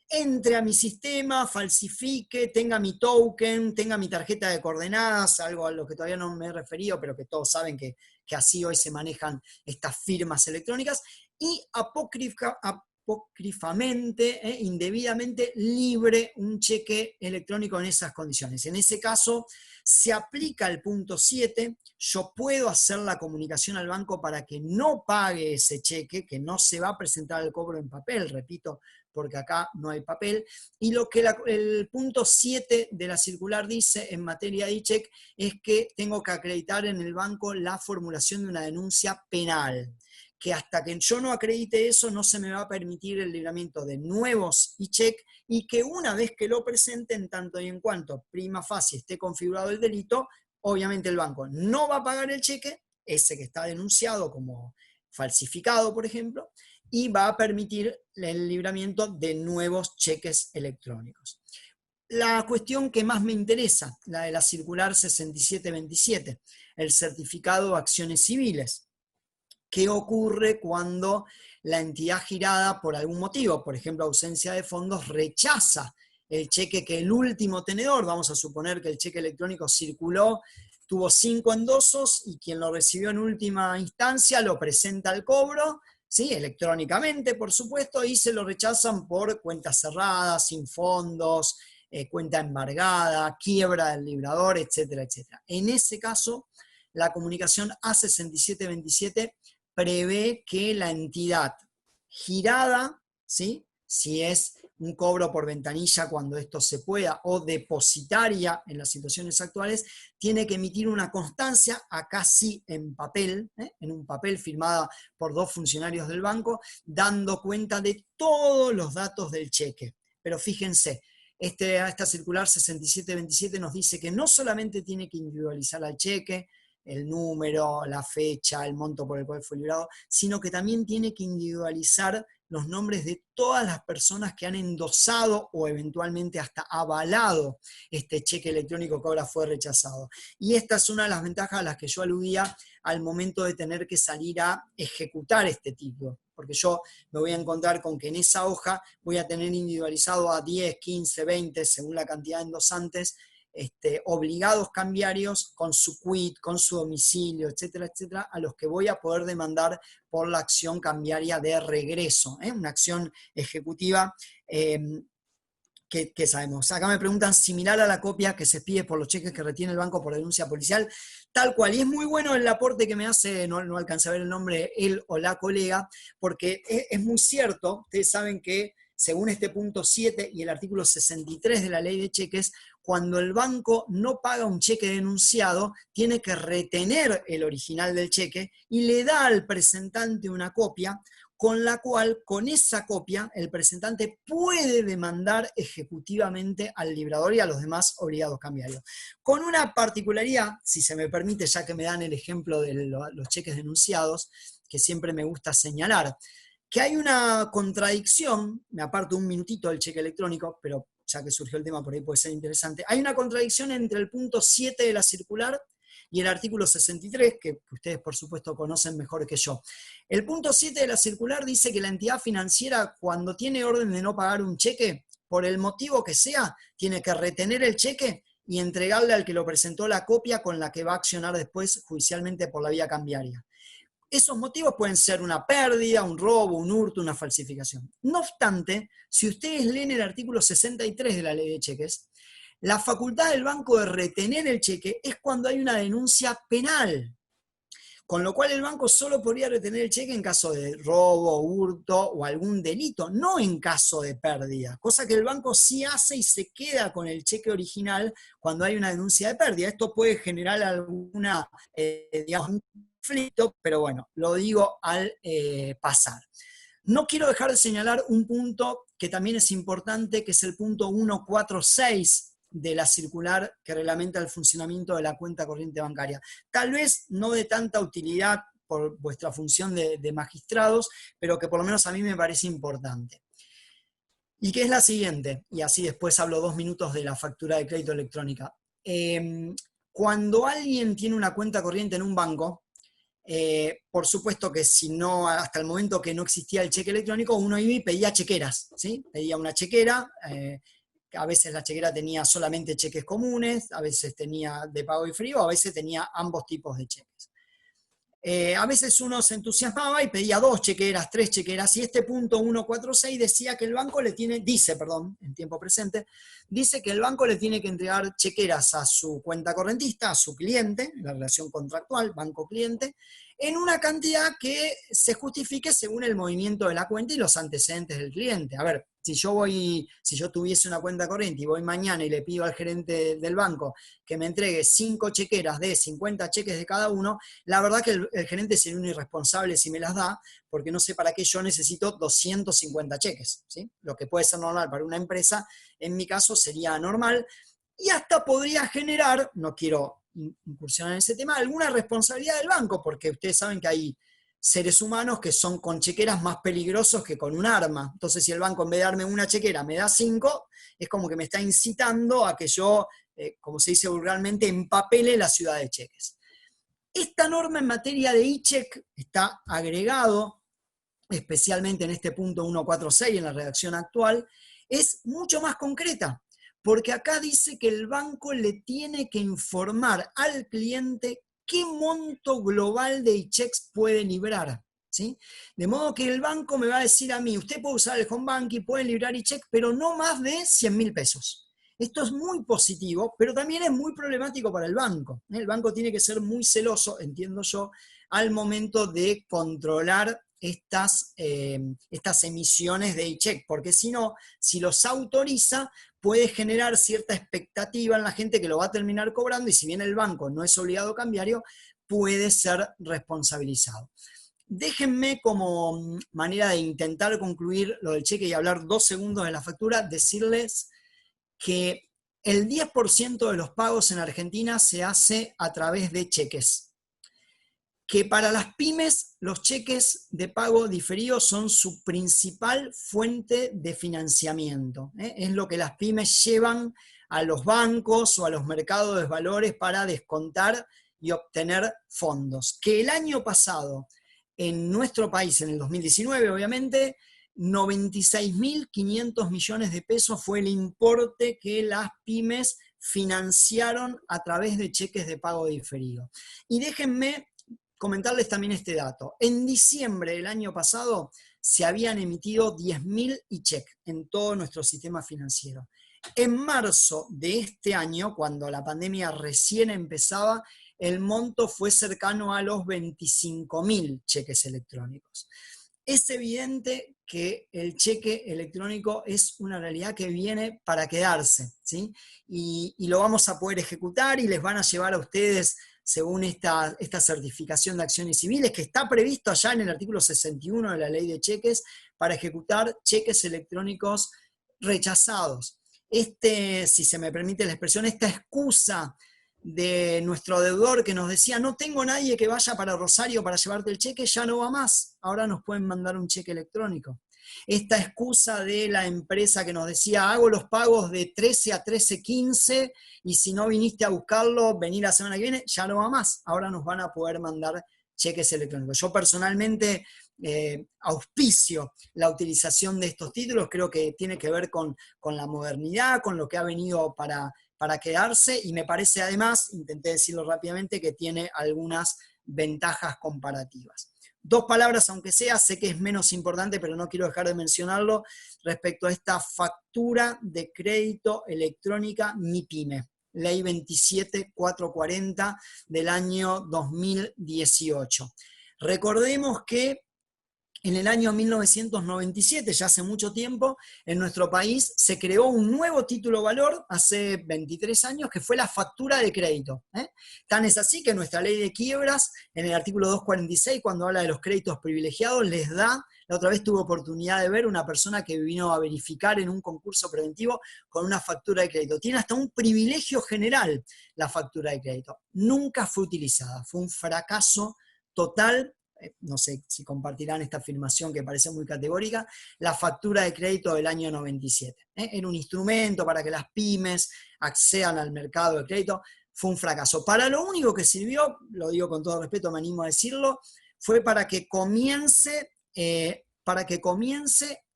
[SPEAKER 3] entre a mi sistema, falsifique, tenga mi token, tenga mi tarjeta de coordenadas, algo a lo que todavía no me he referido, pero que todos saben que así hoy se manejan estas firmas electrónicas, y apócrifamente, indebidamente libre un cheque electrónico en esas condiciones. En ese caso, se aplica el punto 7, yo puedo hacer la comunicación al banco para que no pague ese cheque, que no se va a presentar el cobro en papel, repito, porque acá no hay papel, y lo que el punto 7 de la circular dice en materia de e-check es que tengo que acreditar en el banco la formulación de una denuncia penal, que hasta que yo no acredite eso no se me va a permitir el libramiento de nuevos e-check, y que una vez que lo presenten, tanto y en cuanto prima facie esté configurado el delito, obviamente el banco no va a pagar el cheque, ese que está denunciado como falsificado, por ejemplo, y va a permitir el libramiento de nuevos cheques electrónicos. La cuestión que más me interesa, la de la circular 6727, el certificado de acciones civiles. ¿Qué ocurre cuando la entidad girada por algún motivo, por ejemplo ausencia de fondos, rechaza el cheque que el último tenedor, vamos a suponer que el cheque electrónico circuló, tuvo 5 endosos y quien lo recibió en última instancia lo presenta al cobro, ¿sí? Electrónicamente, por supuesto, y se lo rechazan por cuentas cerradas, sin fondos, cuenta embargada, quiebra del librador, etcétera, etcétera. En ese caso, la comunicación A6727 prevé que la entidad girada, ¿sí? Si es un cobro por ventanilla cuando esto se pueda, o depositaria en las situaciones actuales, tiene que emitir una constancia, acá sí en papel, en un papel firmada por 2 funcionarios del banco, dando cuenta de todos los datos del cheque. Pero fíjense, esta circular 6727 nos dice que no solamente tiene que individualizar al cheque, el número, la fecha, el monto por el cual fue librado, sino que también tiene que individualizar los nombres de todas las personas que han endosado o eventualmente hasta avalado este cheque electrónico que ahora fue rechazado. Y esta es una de las ventajas a las que yo aludía al momento de tener que salir a ejecutar este título, porque yo me voy a encontrar con que en esa hoja voy a tener individualizado a 10, 15, 20, según la cantidad de endosantes, obligados cambiarios con su quit, con su domicilio, etcétera, etcétera, a los que voy a poder demandar por la acción cambiaria de regreso, una acción ejecutiva que sabemos. Acá me preguntan, similar a la copia que se pide por los cheques que retiene el banco por denuncia policial, tal cual. Y es muy bueno el aporte que me hace, no alcancé a ver el nombre, él o la colega, porque es muy cierto, ustedes saben que según este punto 7 y el artículo 63 de la ley de cheques, cuando el banco no paga un cheque denunciado, tiene que retener el original del cheque y le da al presentante una copia, con la cual, con esa copia, el presentante puede demandar ejecutivamente al librador y a los demás obligados cambiarios. Con una particularidad, si se me permite, ya que me dan el ejemplo de los cheques denunciados, que siempre me gusta señalar, que hay una contradicción, me aparto un minutito del cheque electrónico, pero ya que surgió el tema por ahí puede ser interesante, hay una contradicción entre el punto 7 de la circular y el artículo 63, que ustedes por supuesto conocen mejor que yo. El punto 7 de la circular dice que la entidad financiera, cuando tiene orden de no pagar un cheque, por el motivo que sea, tiene que retener el cheque y entregarle al que lo presentó la copia con la que va a accionar después judicialmente por la vía cambiaria. Esos motivos pueden ser una pérdida, un robo, un hurto, una falsificación. No obstante, si ustedes leen el artículo 63 de la ley de cheques, la facultad del banco de retener el cheque es cuando hay una denuncia penal, con lo cual el banco solo podría retener el cheque en caso de robo, hurto o algún delito, no en caso de pérdida, cosa que el banco sí hace y se queda con el cheque original cuando hay una denuncia de pérdida. Esto puede generar alguna, digamos, conflicto, pero bueno, lo digo al pasar. No quiero dejar de señalar un punto que también es importante, que es el punto 146 de la circular que reglamenta el funcionamiento de la cuenta corriente bancaria. Tal vez no de tanta utilidad por vuestra función de magistrados, pero que por lo menos a mí me parece importante. Y que es la siguiente, y así después hablo 2 minutos de la factura de crédito electrónica. Cuando alguien tiene una cuenta corriente en un banco, por supuesto que si no, hasta el momento que no existía el cheque electrónico, uno iba y pedía chequeras, ¿sí? Pedía una chequera, a veces la chequera tenía solamente cheques comunes, a veces tenía de pago y frío, a veces tenía ambos tipos de cheques. A veces uno se entusiasmaba y pedía 2 chequeras, 3 chequeras, y este punto 146 decía que el banco dice, en tiempo presente, dice que el banco le tiene que entregar chequeras a su cuenta correntista, a su cliente, la relación contractual, banco-cliente, en una cantidad que se justifique según el movimiento de la cuenta y los antecedentes del cliente. A ver, si yo tuviese una cuenta corriente y voy mañana y le pido al gerente del banco que me entregue 5 chequeras de 50 cheques de cada uno, la verdad que el gerente sería un irresponsable si me las da, porque no sé para qué yo necesito 250 cheques, ¿sí? Lo que puede ser normal para una empresa, en mi caso sería anormal, y hasta podría generar, no quiero incursionar en ese tema, alguna responsabilidad del banco, porque ustedes saben que hay seres humanos que son con chequeras más peligrosos que con un arma. Entonces, si el banco en vez de darme una chequera me da 5, es como que me está incitando a que yo, como se dice vulgarmente, empapele la ciudad de cheques. Esta norma en materia de e-check está agregado, especialmente en este punto 146, en la redacción actual, es mucho más concreta, porque acá dice que el banco le tiene que informar al cliente qué monto global de e-checks puede librar, ¿sí? De modo que el banco me va a decir a mí, usted puede usar el home banking, puede librar e-check, pero no más de 100.000 pesos. Esto es muy positivo, pero también es muy problemático para el banco. El banco tiene que ser muy celoso, entiendo yo, al momento de controlar estas emisiones de e-check, porque si no, si los autoriza, puede generar cierta expectativa en la gente que lo va a terminar cobrando, y si bien el banco no es obligado cambiario, puede ser responsabilizado. Déjenme, como manera de intentar concluir lo del cheque y hablar 2 segundos de la factura, decirles que el 10% de los pagos en Argentina se hace a través de cheques. Que para las pymes los cheques de pago diferido son su principal fuente de financiamiento. Es lo que las pymes llevan a los bancos o a los mercados de valores para descontar y obtener fondos. Que el año pasado, en nuestro país, en el 2019 obviamente, 96.500 millones de pesos fue el importe que las pymes financiaron a través de cheques de pago diferido. Y déjenme comentarles también este dato. En diciembre del año pasado se habían emitido 10.000 e-check en todo nuestro sistema financiero. En marzo de este año, cuando la pandemia recién empezaba, el monto fue cercano a los 25.000 cheques electrónicos. Es evidente que el cheque electrónico es una realidad que viene para quedarse, ¿sí? Y lo vamos a poder ejecutar y les van a llevar a ustedes, según esta certificación de acciones civiles, que está previsto allá en el artículo 61 de la ley de cheques, para ejecutar cheques electrónicos rechazados. Si se me permite la expresión, esta excusa de nuestro deudor que nos decía, no tengo nadie que vaya para Rosario para llevarte el cheque, ya no va más, ahora nos pueden mandar un cheque electrónico. Esta excusa de la empresa que nos decía, hago los pagos de 13 a 13:15 y si no viniste a buscarlo, vení la semana que viene, ya no va más, ahora nos van a poder mandar cheques electrónicos. Yo personalmente auspicio la utilización de estos títulos, creo que tiene que ver con la modernidad, con lo que ha venido para quedarse, y me parece además, intenté decirlo rápidamente, que tiene algunas ventajas comparativas. 2 palabras, aunque sea, sé que es menos importante, pero no quiero dejar de mencionarlo, respecto a esta factura de crédito electrónica MIPYME, Ley 27440 del año 2018. Recordemos que en el año 1997, ya hace mucho tiempo, en nuestro país se creó un nuevo título valor, hace 23 años, que fue la factura de crédito. Tan es así que nuestra ley de quiebras, en el artículo 246, cuando habla de los créditos privilegiados, les da, la otra vez tuve oportunidad de ver una persona que vino a verificar en un concurso preventivo con una factura de crédito. Tiene hasta un privilegio general la factura de crédito. Nunca fue utilizada, fue un fracaso total. No sé si compartirán esta afirmación que parece muy categórica, la factura de crédito del año 97. Era un instrumento para que las pymes accedan al mercado de crédito, fue un fracaso. Para lo único que sirvió, lo digo con todo respeto, me animo a decirlo, fue para que comience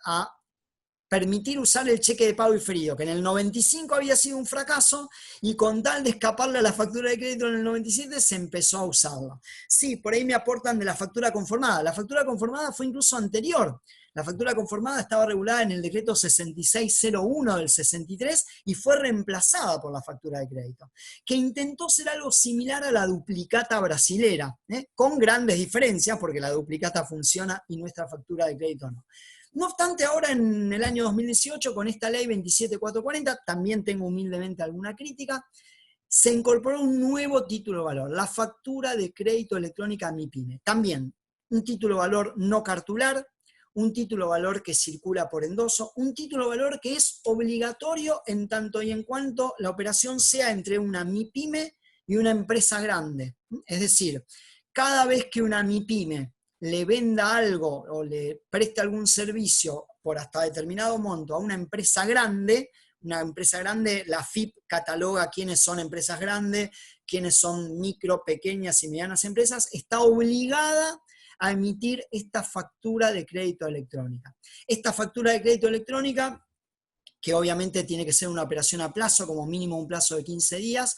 [SPEAKER 3] a permitir usar el cheque de pago diferido, que en el 95 había sido un fracaso, y con tal de escaparle a la factura de crédito en el 97 se empezó a usarla. Sí, por ahí me aportan de la factura conformada. La factura conformada fue incluso anterior. La factura conformada estaba regulada en el decreto 6601 del 63 y fue reemplazada por la factura de crédito, que intentó ser algo similar a la duplicata brasilera, con grandes diferencias, porque la duplicata funciona y nuestra factura de crédito no. No obstante, ahora en el año 2018, con esta ley 27440, también tengo humildemente alguna crítica, se incorporó un nuevo título valor, la factura de crédito electrónica MIPYME. También un título valor no cartular, un título valor que circula por endoso, un título valor que es obligatorio en tanto y en cuanto la operación sea entre una MIPYME y una empresa grande. Es decir, cada vez que una MIPYME le venda algo o le preste algún servicio por hasta determinado monto a una empresa grande, la AFIP cataloga quiénes son empresas grandes, quiénes son micro, pequeñas y medianas empresas, está obligada a emitir esta factura de crédito electrónica. Esta factura de crédito electrónica, que obviamente tiene que ser una operación a plazo, como mínimo un plazo de 15 días,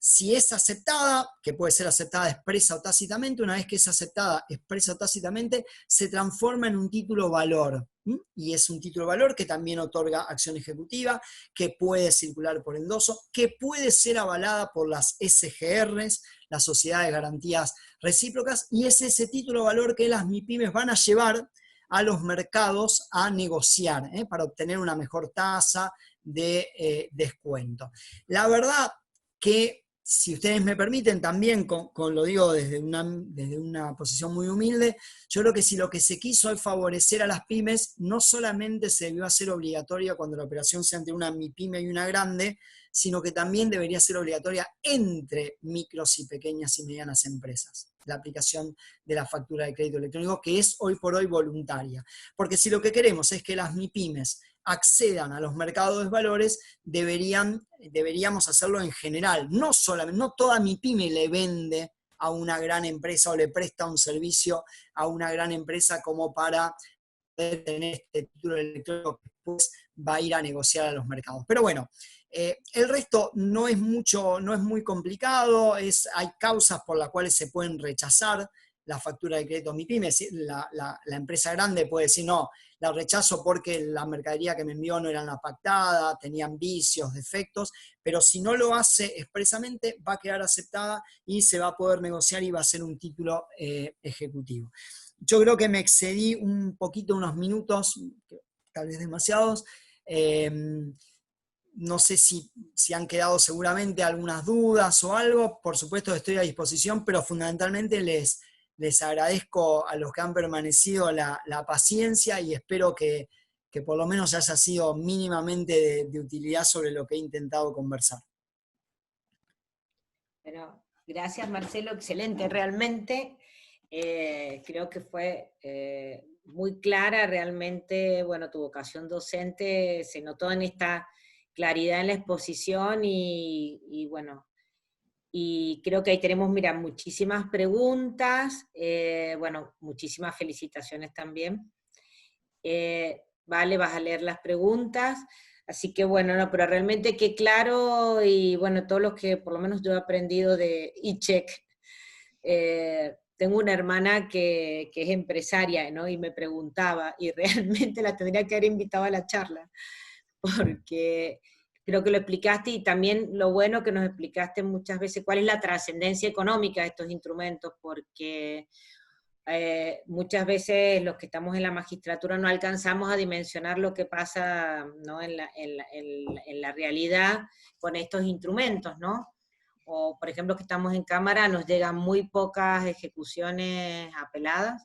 [SPEAKER 3] si es aceptada, que puede ser aceptada expresa o tácitamente, una vez que es aceptada expresa o tácitamente, se transforma en un título valor. Y es un título valor que también otorga acción ejecutiva, que puede circular por endoso, que puede ser avalada por las SGRs, las Sociedades de Garantías Recíprocas, y es ese título valor que las MIPYMEs van a llevar a los mercados a negociar, para obtener una mejor tasa de descuento. La verdad que, si ustedes me permiten, también lo digo desde una posición muy humilde, yo creo que si lo que se quiso es favorecer a las pymes, no solamente se debió hacer obligatoria cuando la operación sea entre una MIPYME y una grande, sino que también debería ser obligatoria entre micros y pequeñas y medianas empresas, la aplicación de la factura de crédito electrónico, que es hoy por hoy voluntaria. Porque si lo que queremos es que las MIPYMEs accedan a los mercados de valores, deberíamos hacerlo en general. No toda MIPYME le vende a una gran empresa o le presta un servicio a una gran empresa como para poder tener este título electrónico que después va a ir a negociar a los mercados. Pero bueno, el resto no es muy complicado, hay causas por las cuales se pueden rechazar la factura de crédito MIPYME. La empresa grande puede decir, no, la rechazo porque la mercadería que me envió no era la pactada, tenían vicios, defectos, pero si no lo hace expresamente va a quedar aceptada y se va a poder negociar y va a ser un título ejecutivo. Yo creo que me excedí un poquito, unos minutos, tal vez demasiados. No sé si han quedado seguramente algunas dudas o algo. Por supuesto estoy a disposición, pero fundamentalmente les agradezco a los que han permanecido la paciencia y espero que por lo menos haya sido mínimamente de utilidad sobre lo que he intentado conversar.
[SPEAKER 2] Bueno, gracias Marcelo, excelente, realmente creo que fue muy clara, realmente, bueno, tu vocación docente se notó en esta claridad en la exposición y bueno, y creo que ahí tenemos, mira, muchísimas preguntas, bueno, muchísimas felicitaciones también. Vale, vas a leer las preguntas, así que bueno, no, pero realmente qué claro, y bueno, todos los que por lo menos yo he aprendido de eCheck, tengo una hermana que es empresaria, ¿no? Y me preguntaba, y realmente la tendría que haber invitado a la charla, porque creo que lo explicaste, y también lo bueno que nos explicaste muchas veces cuál es la trascendencia económica de estos instrumentos, porque muchas veces los que estamos en la magistratura no alcanzamos a dimensionar lo que pasa, ¿no?, en la realidad con estos instrumentos, ¿no? O, por ejemplo, que estamos en Cámara, nos llegan muy pocas ejecuciones apeladas,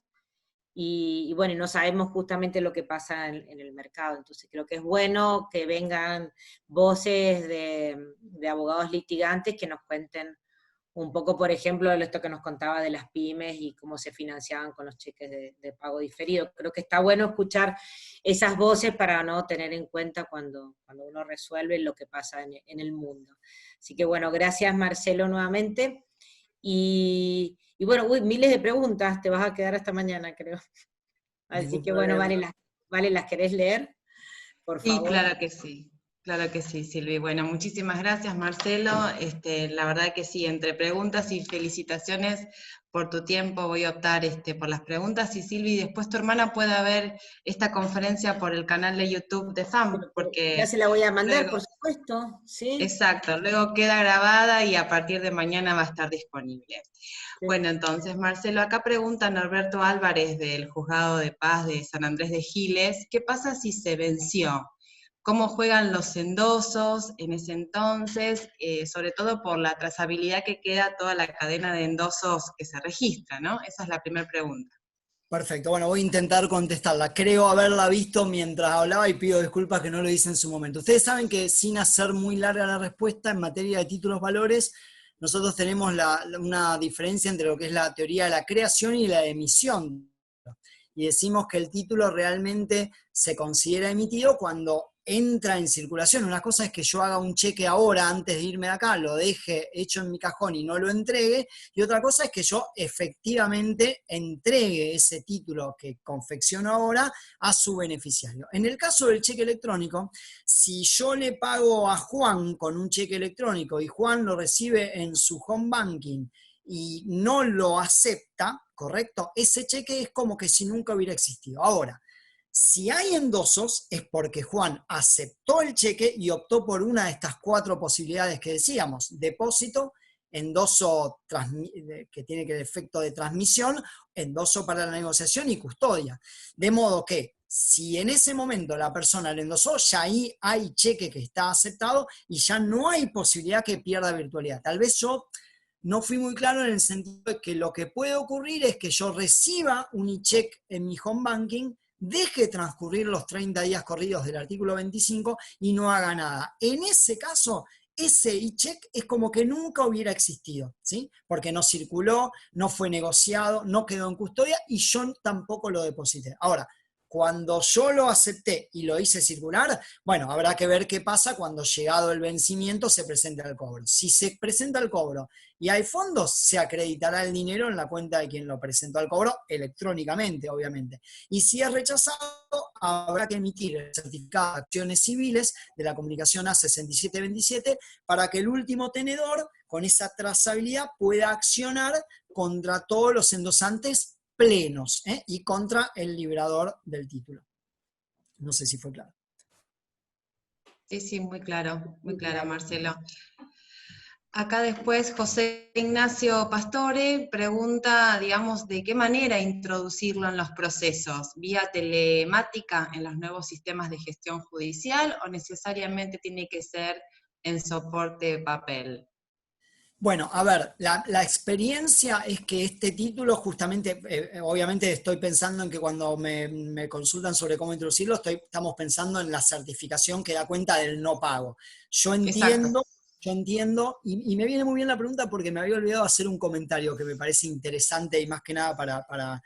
[SPEAKER 2] y bueno, y no sabemos justamente lo que pasa en el mercado. Entonces creo que es bueno que vengan voces de abogados litigantes que nos cuenten un poco, por ejemplo, de esto que nos contaba de las pymes y cómo se financiaban con los cheques de pago diferido. Creo que está bueno escuchar esas voces para no tener en cuenta cuando uno resuelve lo que pasa en el mundo. Así que bueno, gracias Marcelo nuevamente. Y bueno, uy, miles de preguntas, te vas a quedar hasta mañana, creo. Así
[SPEAKER 3] Ningún
[SPEAKER 2] que bueno,
[SPEAKER 3] problema.
[SPEAKER 2] vale, ¿las querés leer? Por
[SPEAKER 4] Sí,
[SPEAKER 2] favor.
[SPEAKER 4] claro que sí, Silvi. Bueno, muchísimas gracias, Marcelo. La verdad que sí, entre preguntas y felicitaciones por tu tiempo, voy a optar por las preguntas, y Silvi, después tu hermana pueda ver esta conferencia por el canal de YouTube de FAM,
[SPEAKER 2] Ya
[SPEAKER 4] porque
[SPEAKER 2] se la voy a mandar,
[SPEAKER 4] luego,
[SPEAKER 2] por supuesto, ¿sí?
[SPEAKER 4] exacto, luego queda grabada y a partir de mañana va a estar disponible.
[SPEAKER 2] Sí.
[SPEAKER 4] Bueno, entonces, Marcelo, acá pregunta Norberto Álvarez del Juzgado de Paz de San Andrés de Giles, ¿qué pasa si se venció? ¿Cómo juegan los endosos en ese entonces? Sobre todo por la trazabilidad que queda toda la cadena de endosos que se registra, ¿no? Esa es la primera pregunta.
[SPEAKER 3] Perfecto, bueno, voy a intentar contestarla. Creo haberla visto mientras hablaba y pido disculpas que no lo hice en su momento. Ustedes saben que, sin hacer muy larga la respuesta, en materia de títulos valores, nosotros tenemos una diferencia entre lo que es la teoría de la creación y la emisión. Y decimos que el título realmente se considera emitido cuando entra en circulación. Una cosa es que yo haga un cheque ahora antes de irme de acá, lo deje hecho en mi cajón y no lo entregue, y otra cosa es que yo efectivamente entregue ese título que confecciono ahora a su beneficiario. En el caso del cheque electrónico, si yo le pago a Juan con un cheque electrónico y Juan lo recibe en su home banking y no lo acepta, ¿correcto? Ese cheque es como que si nunca hubiera existido. Ahora, si hay endosos, es porque Juan aceptó el cheque y optó por una de estas 4 posibilidades que decíamos: depósito, endoso que tiene el efecto de transmisión, endoso para la negociación y custodia. De modo que, si en ese momento la persona le endosó, ya ahí hay cheque que está aceptado y ya no hay posibilidad que pierda virtualidad. Tal vez yo no fui muy claro en el sentido de que lo que puede ocurrir es que yo reciba un e-check en mi home banking, deje transcurrir los 30 días corridos del artículo 25 y no haga nada. En ese caso, ese e-check es como que nunca hubiera existido, ¿sí? Porque no circuló, no fue negociado, no quedó en custodia y yo tampoco lo deposité. Ahora, cuando yo lo acepté y lo hice circular, bueno, habrá que ver qué pasa cuando, llegado el vencimiento, se presenta el cobro. Si se presenta el cobro y hay fondos, se acreditará el dinero en la cuenta de quien lo presentó al cobro, electrónicamente, obviamente. Y si es rechazado, habrá que emitir el certificado de acciones civiles de la comunicación A6727 para que el último tenedor, con esa trazabilidad, pueda accionar contra todos los endosantes plenos, y contra el librador del título. No sé si fue claro.
[SPEAKER 4] Sí, muy claro, Marcelo. Acá después José Ignacio Pastore pregunta, digamos, de qué manera introducirlo en los procesos, vía telemática en los nuevos sistemas de gestión judicial o necesariamente tiene que ser en soporte de papel.
[SPEAKER 3] Bueno, a ver, la experiencia es que este título justamente, obviamente estoy pensando en que cuando me consultan sobre cómo introducirlo, estamos pensando en la certificación que da cuenta del no pago. Yo entiendo, y me viene muy bien la pregunta porque me había olvidado hacer un comentario que me parece interesante y más que nada para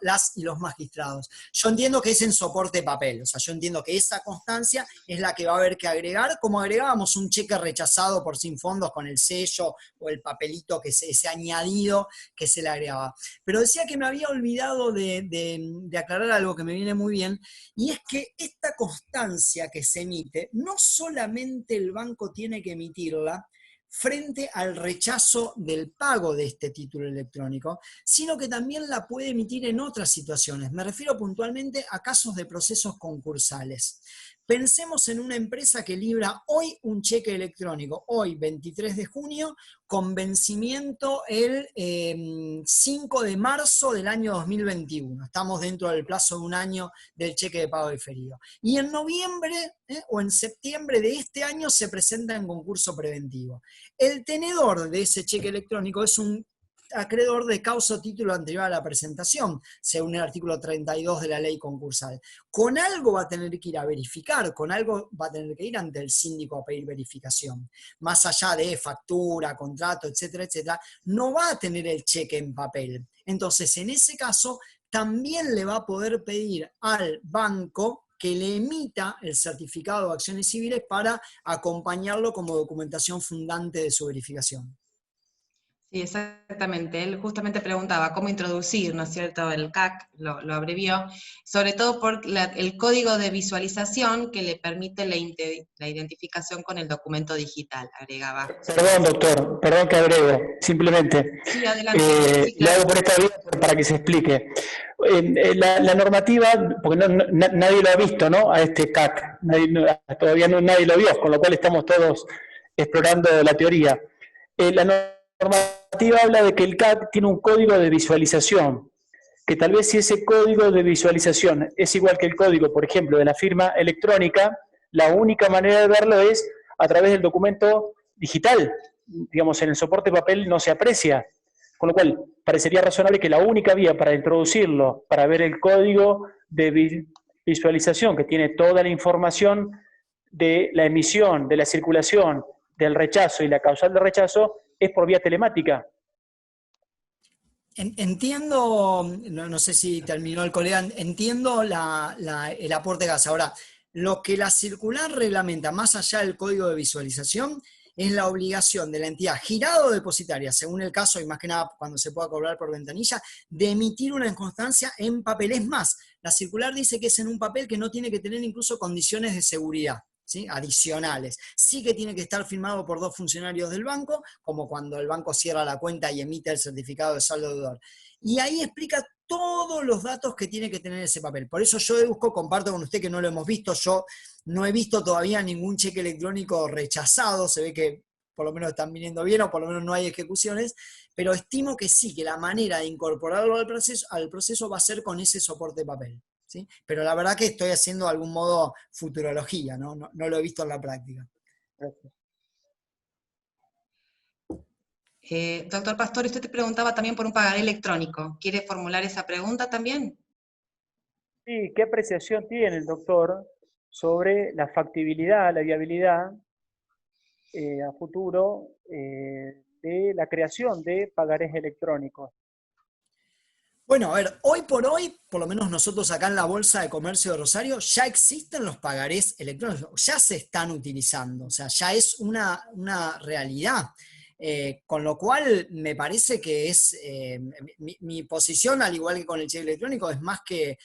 [SPEAKER 3] las y los magistrados. Yo entiendo que es en soporte papel, o sea, yo entiendo que esa constancia es la que va a haber que agregar, como agregábamos un cheque rechazado por sin fondos con el sello o el papelito, ese añadido que se le agregaba. Pero decía que me había olvidado de aclarar algo que me viene muy bien, y es que esta constancia que se emite, no solamente el banco tiene que emitirla, frente al rechazo del pago de este título electrónico, sino que también la puede emitir en otras situaciones. Me refiero puntualmente a casos de procesos concursales. Pensemos en una empresa que libra hoy un cheque electrónico, hoy 23 de junio, con vencimiento el 5 de marzo del año 2021. Estamos dentro del plazo de un año del cheque de pago diferido. Y en noviembre o en septiembre de este año se presenta en concurso preventivo. El tenedor de ese cheque electrónico es un acreedor de causa o título anterior a la presentación, según el artículo 32 de la ley concursal. Con algo va a tener que ir a verificar, con algo va a tener que ir ante el síndico a pedir verificación. Más allá de factura, contrato, etcétera, etcétera, no va a tener el cheque en papel. Entonces, en ese caso, también le va a poder pedir al banco que le emita el certificado de acciones civiles para acompañarlo como documentación fundante de su verificación.
[SPEAKER 4] Sí, exactamente. Él justamente preguntaba cómo introducir, ¿no es cierto?, el CAC, lo abrevió, sobre todo por el código de visualización que le permite la identificación con el documento digital, agregaba.
[SPEAKER 5] Perdón, doctor, perdón que agrego, simplemente.
[SPEAKER 4] Sí, adelante. Sí,
[SPEAKER 5] Lo
[SPEAKER 4] claro.
[SPEAKER 5] hago por esta vía para que se explique. La normativa, porque nadie lo ha visto, ¿no?, a este CAC, todavía nadie lo vio, con lo cual estamos todos explorando la teoría. La normativa habla de que el CAC tiene un código de visualización, que tal vez si ese código de visualización es igual que el código, por ejemplo, de la firma electrónica, la única manera de verlo es a través del documento digital. Digamos, en el soporte papel no se aprecia, con lo cual parecería razonable que la única vía para introducirlo, para ver el código de visualización, que tiene toda la información de la emisión, de la circulación, del rechazo y la causal de rechazo, es por vía telemática.
[SPEAKER 3] Entiendo, no sé si terminó el colega, entiendo el aporte de gas. Ahora, lo que la circular reglamenta, más allá del código de visualización, es la obligación de la entidad girada o depositaria, según el caso, y más que nada cuando se pueda cobrar por ventanilla, de emitir una constancia en papel. Es más, la circular dice que es en un papel que no tiene que tener incluso condiciones de seguridad, ¿sí?, adicionales. Sí que tiene que estar firmado por 2 funcionarios del banco, como cuando el banco cierra la cuenta y emite el certificado de saldo deudor. Y ahí explica todos los datos que tiene que tener ese papel. Por eso yo deduzco, comparto con usted que no lo hemos visto, yo no he visto todavía ningún cheque electrónico rechazado, se ve que por lo menos están viniendo bien o por lo menos no hay ejecuciones, pero estimo que sí, que la manera de incorporarlo al proceso va a ser con ese soporte de papel, ¿sí? Pero la verdad que estoy haciendo de algún modo futurología, no lo he visto en la práctica.
[SPEAKER 5] Gracias.
[SPEAKER 4] Doctor Pastor, usted te preguntaba también por un pagaré electrónico. ¿Quiere formular esa pregunta también?
[SPEAKER 5] Sí, ¿qué apreciación tiene el doctor sobre la factibilidad, la viabilidad a futuro de la creación de pagarés electrónicos?
[SPEAKER 3] Bueno, a ver, hoy por hoy, por lo menos nosotros acá en la Bolsa de Comercio de Rosario, ya existen los pagarés electrónicos, ya se están utilizando, o sea, ya es una realidad. Con lo cual, me parece que es, mi posición, al igual que con el cheque electrónico, es más que,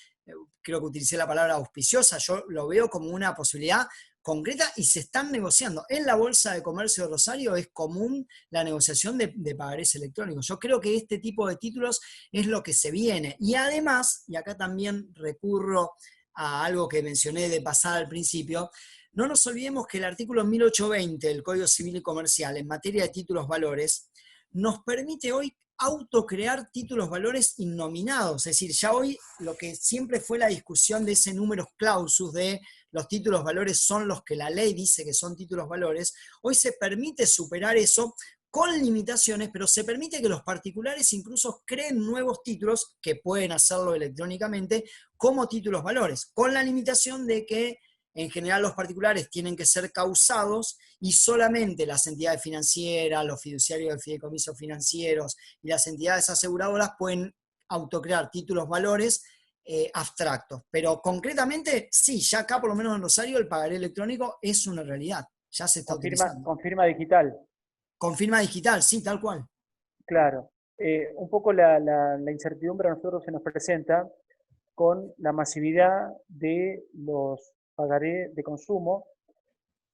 [SPEAKER 3] creo que utilicé la palabra auspiciosa, yo lo veo como una posibilidad concreta y se están negociando. En la Bolsa de Comercio de Rosario es común la negociación de pagarés electrónicos. Yo creo que este tipo de títulos es lo que se viene. Y además, y acá también recurro a algo que mencioné de pasada al principio, no nos olvidemos que el artículo 1820 del Código Civil y Comercial en materia de títulos valores nos permite hoy autocrear títulos valores innominados. Es decir, ya hoy lo que siempre fue la discusión de ese numerus clausus de los títulos valores son los que la ley dice que son títulos valores, hoy se permite superar eso con limitaciones, pero se permite que los particulares incluso creen nuevos títulos que pueden hacerlo electrónicamente como títulos valores, con la limitación de que en general los particulares tienen que ser causados y solamente las entidades financieras, los fiduciarios de fideicomisos financieros y las entidades aseguradoras pueden autocrear títulos valores abstractos. Pero concretamente, sí, ya acá por lo menos en Rosario el pagaré electrónico es una realidad, ya se está utilizando.
[SPEAKER 5] Con firma digital.
[SPEAKER 3] Con firma digital, sí, tal cual.
[SPEAKER 5] Claro. Un poco la incertidumbre a nosotros se nos presenta con la masividad de los pagaré de consumo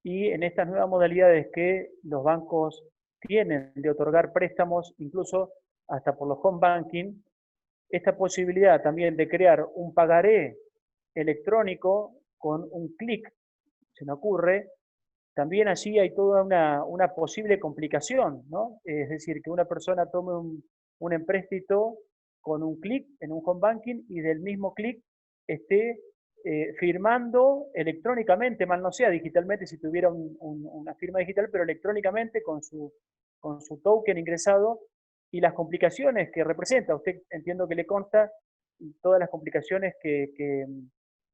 [SPEAKER 5] y en estas nuevas modalidades que los bancos tienen de otorgar préstamos, incluso hasta por los home banking, esta posibilidad también de crear un pagaré electrónico con un clic, se me ocurre, también allí hay toda una posible complicación, ¿no? Es decir, que una persona tome un empréstito con un clic en un home banking y del mismo clic esté firmando electrónicamente, mal no sea digitalmente si tuviera una firma digital, pero electrónicamente con su token ingresado, y las complicaciones que representa. Usted entiendo que le consta todas las complicaciones que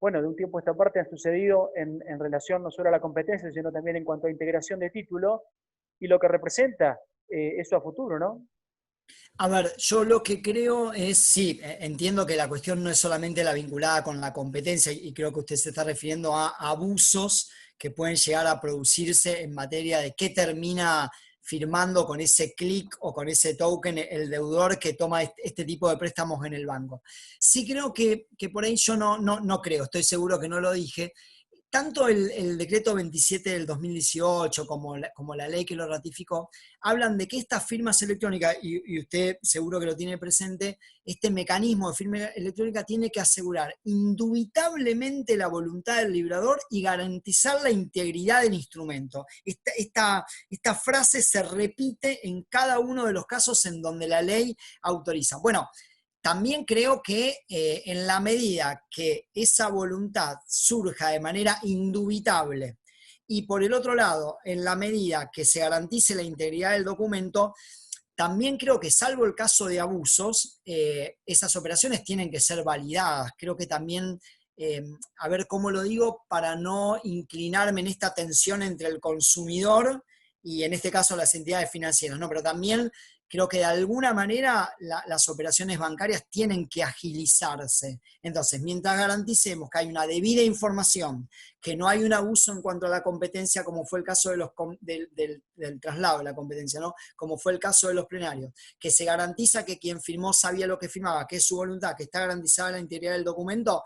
[SPEAKER 5] bueno, de un tiempo a esta parte han sucedido en relación no solo a la competencia, sino también en cuanto a integración de título y lo que representa eso a futuro, ¿no?
[SPEAKER 3] A ver, yo lo que creo es, sí, entiendo que la cuestión no es solamente la vinculada con la competencia, y creo que usted se está refiriendo a abusos que pueden llegar a producirse en materia de qué termina firmando con ese clic o con ese token el deudor que toma este tipo de préstamos en el banco. Sí creo que por ahí yo no creo, estoy seguro que no lo dije. Tanto el decreto 27 del 2018 como la ley que lo ratificó, hablan de que estas firmas electrónicas, y usted seguro que lo tiene presente, este mecanismo de firma electrónica tiene que asegurar indubitablemente la voluntad del librador y garantizar la integridad del instrumento. Esta frase se repite en cada uno de los casos en donde la ley autoriza. Bueno, también creo que en la medida que esa voluntad surja de manera indubitable y por el otro lado, en la medida que se garantice la integridad del documento, también creo que salvo el caso de abusos, esas operaciones tienen que ser validadas. Creo que también, a ver cómo lo digo, para no inclinarme en esta tensión entre el consumidor y en este caso las entidades financieras, ¿no? Pero también creo que de alguna manera las operaciones bancarias tienen que agilizarse. Entonces, mientras garanticemos que hay una debida información, que no hay un abuso en cuanto a la competencia, como fue el caso del traslado de la competencia, ¿no? Como fue el caso de los plenarios, que se garantiza que quien firmó sabía lo que firmaba, que es su voluntad, que está garantizada la integridad del documento,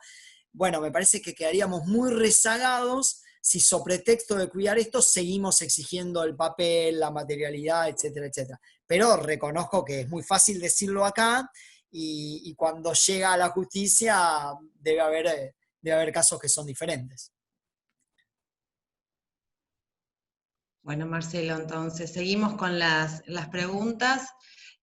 [SPEAKER 3] bueno, me parece que quedaríamos muy rezagados si sobre texto de cuidar esto seguimos exigiendo el papel, la materialidad, etcétera, etcétera. Pero reconozco que es muy fácil decirlo acá y cuando llega a la justicia debe haber casos que son diferentes.
[SPEAKER 4] Bueno, Marcelo, entonces seguimos con las preguntas.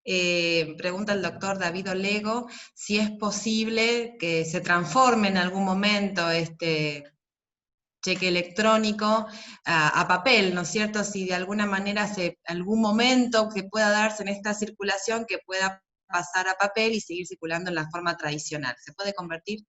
[SPEAKER 4] Pregunta el doctor David Olego si es posible que se transforme en algún momento este cheque electrónico a papel, ¿no es cierto? Si de alguna manera algún momento que pueda darse en esta circulación que pueda pasar a papel y seguir circulando en la forma tradicional. ¿Se puede convertir?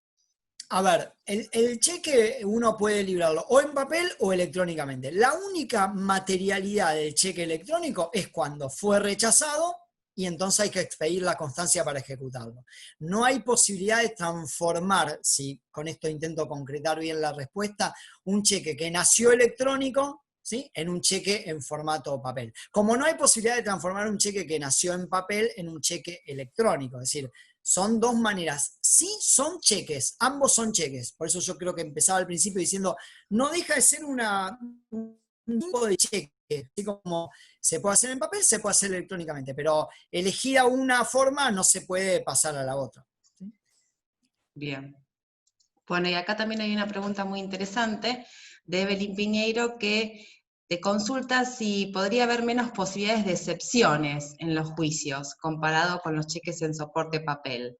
[SPEAKER 3] A ver, el cheque uno puede librarlo o en papel o electrónicamente. La única materialidad del cheque electrónico es cuando fue rechazado y entonces hay que expedir la constancia para ejecutarlo. No hay posibilidad de transformar, si con esto intento concretar bien la respuesta, un cheque que nació electrónico, ¿sí?, en un cheque en formato papel. Como no hay posibilidad de transformar un cheque que nació en papel en un cheque electrónico, es decir, son dos maneras. Sí, son cheques, ambos son cheques. Por eso yo creo que empezaba al principio diciendo, no deja de ser un tipo de cheque. Así como se puede hacer en papel, se puede hacer electrónicamente, pero elegida una forma no se puede pasar a la otra. ¿Sí?
[SPEAKER 4] Bien. Bueno, y acá también hay una pregunta muy interesante de Evelyn Piñeiro que te consulta si podría haber menos posibilidades de excepciones en los juicios comparado con los cheques en soporte papel.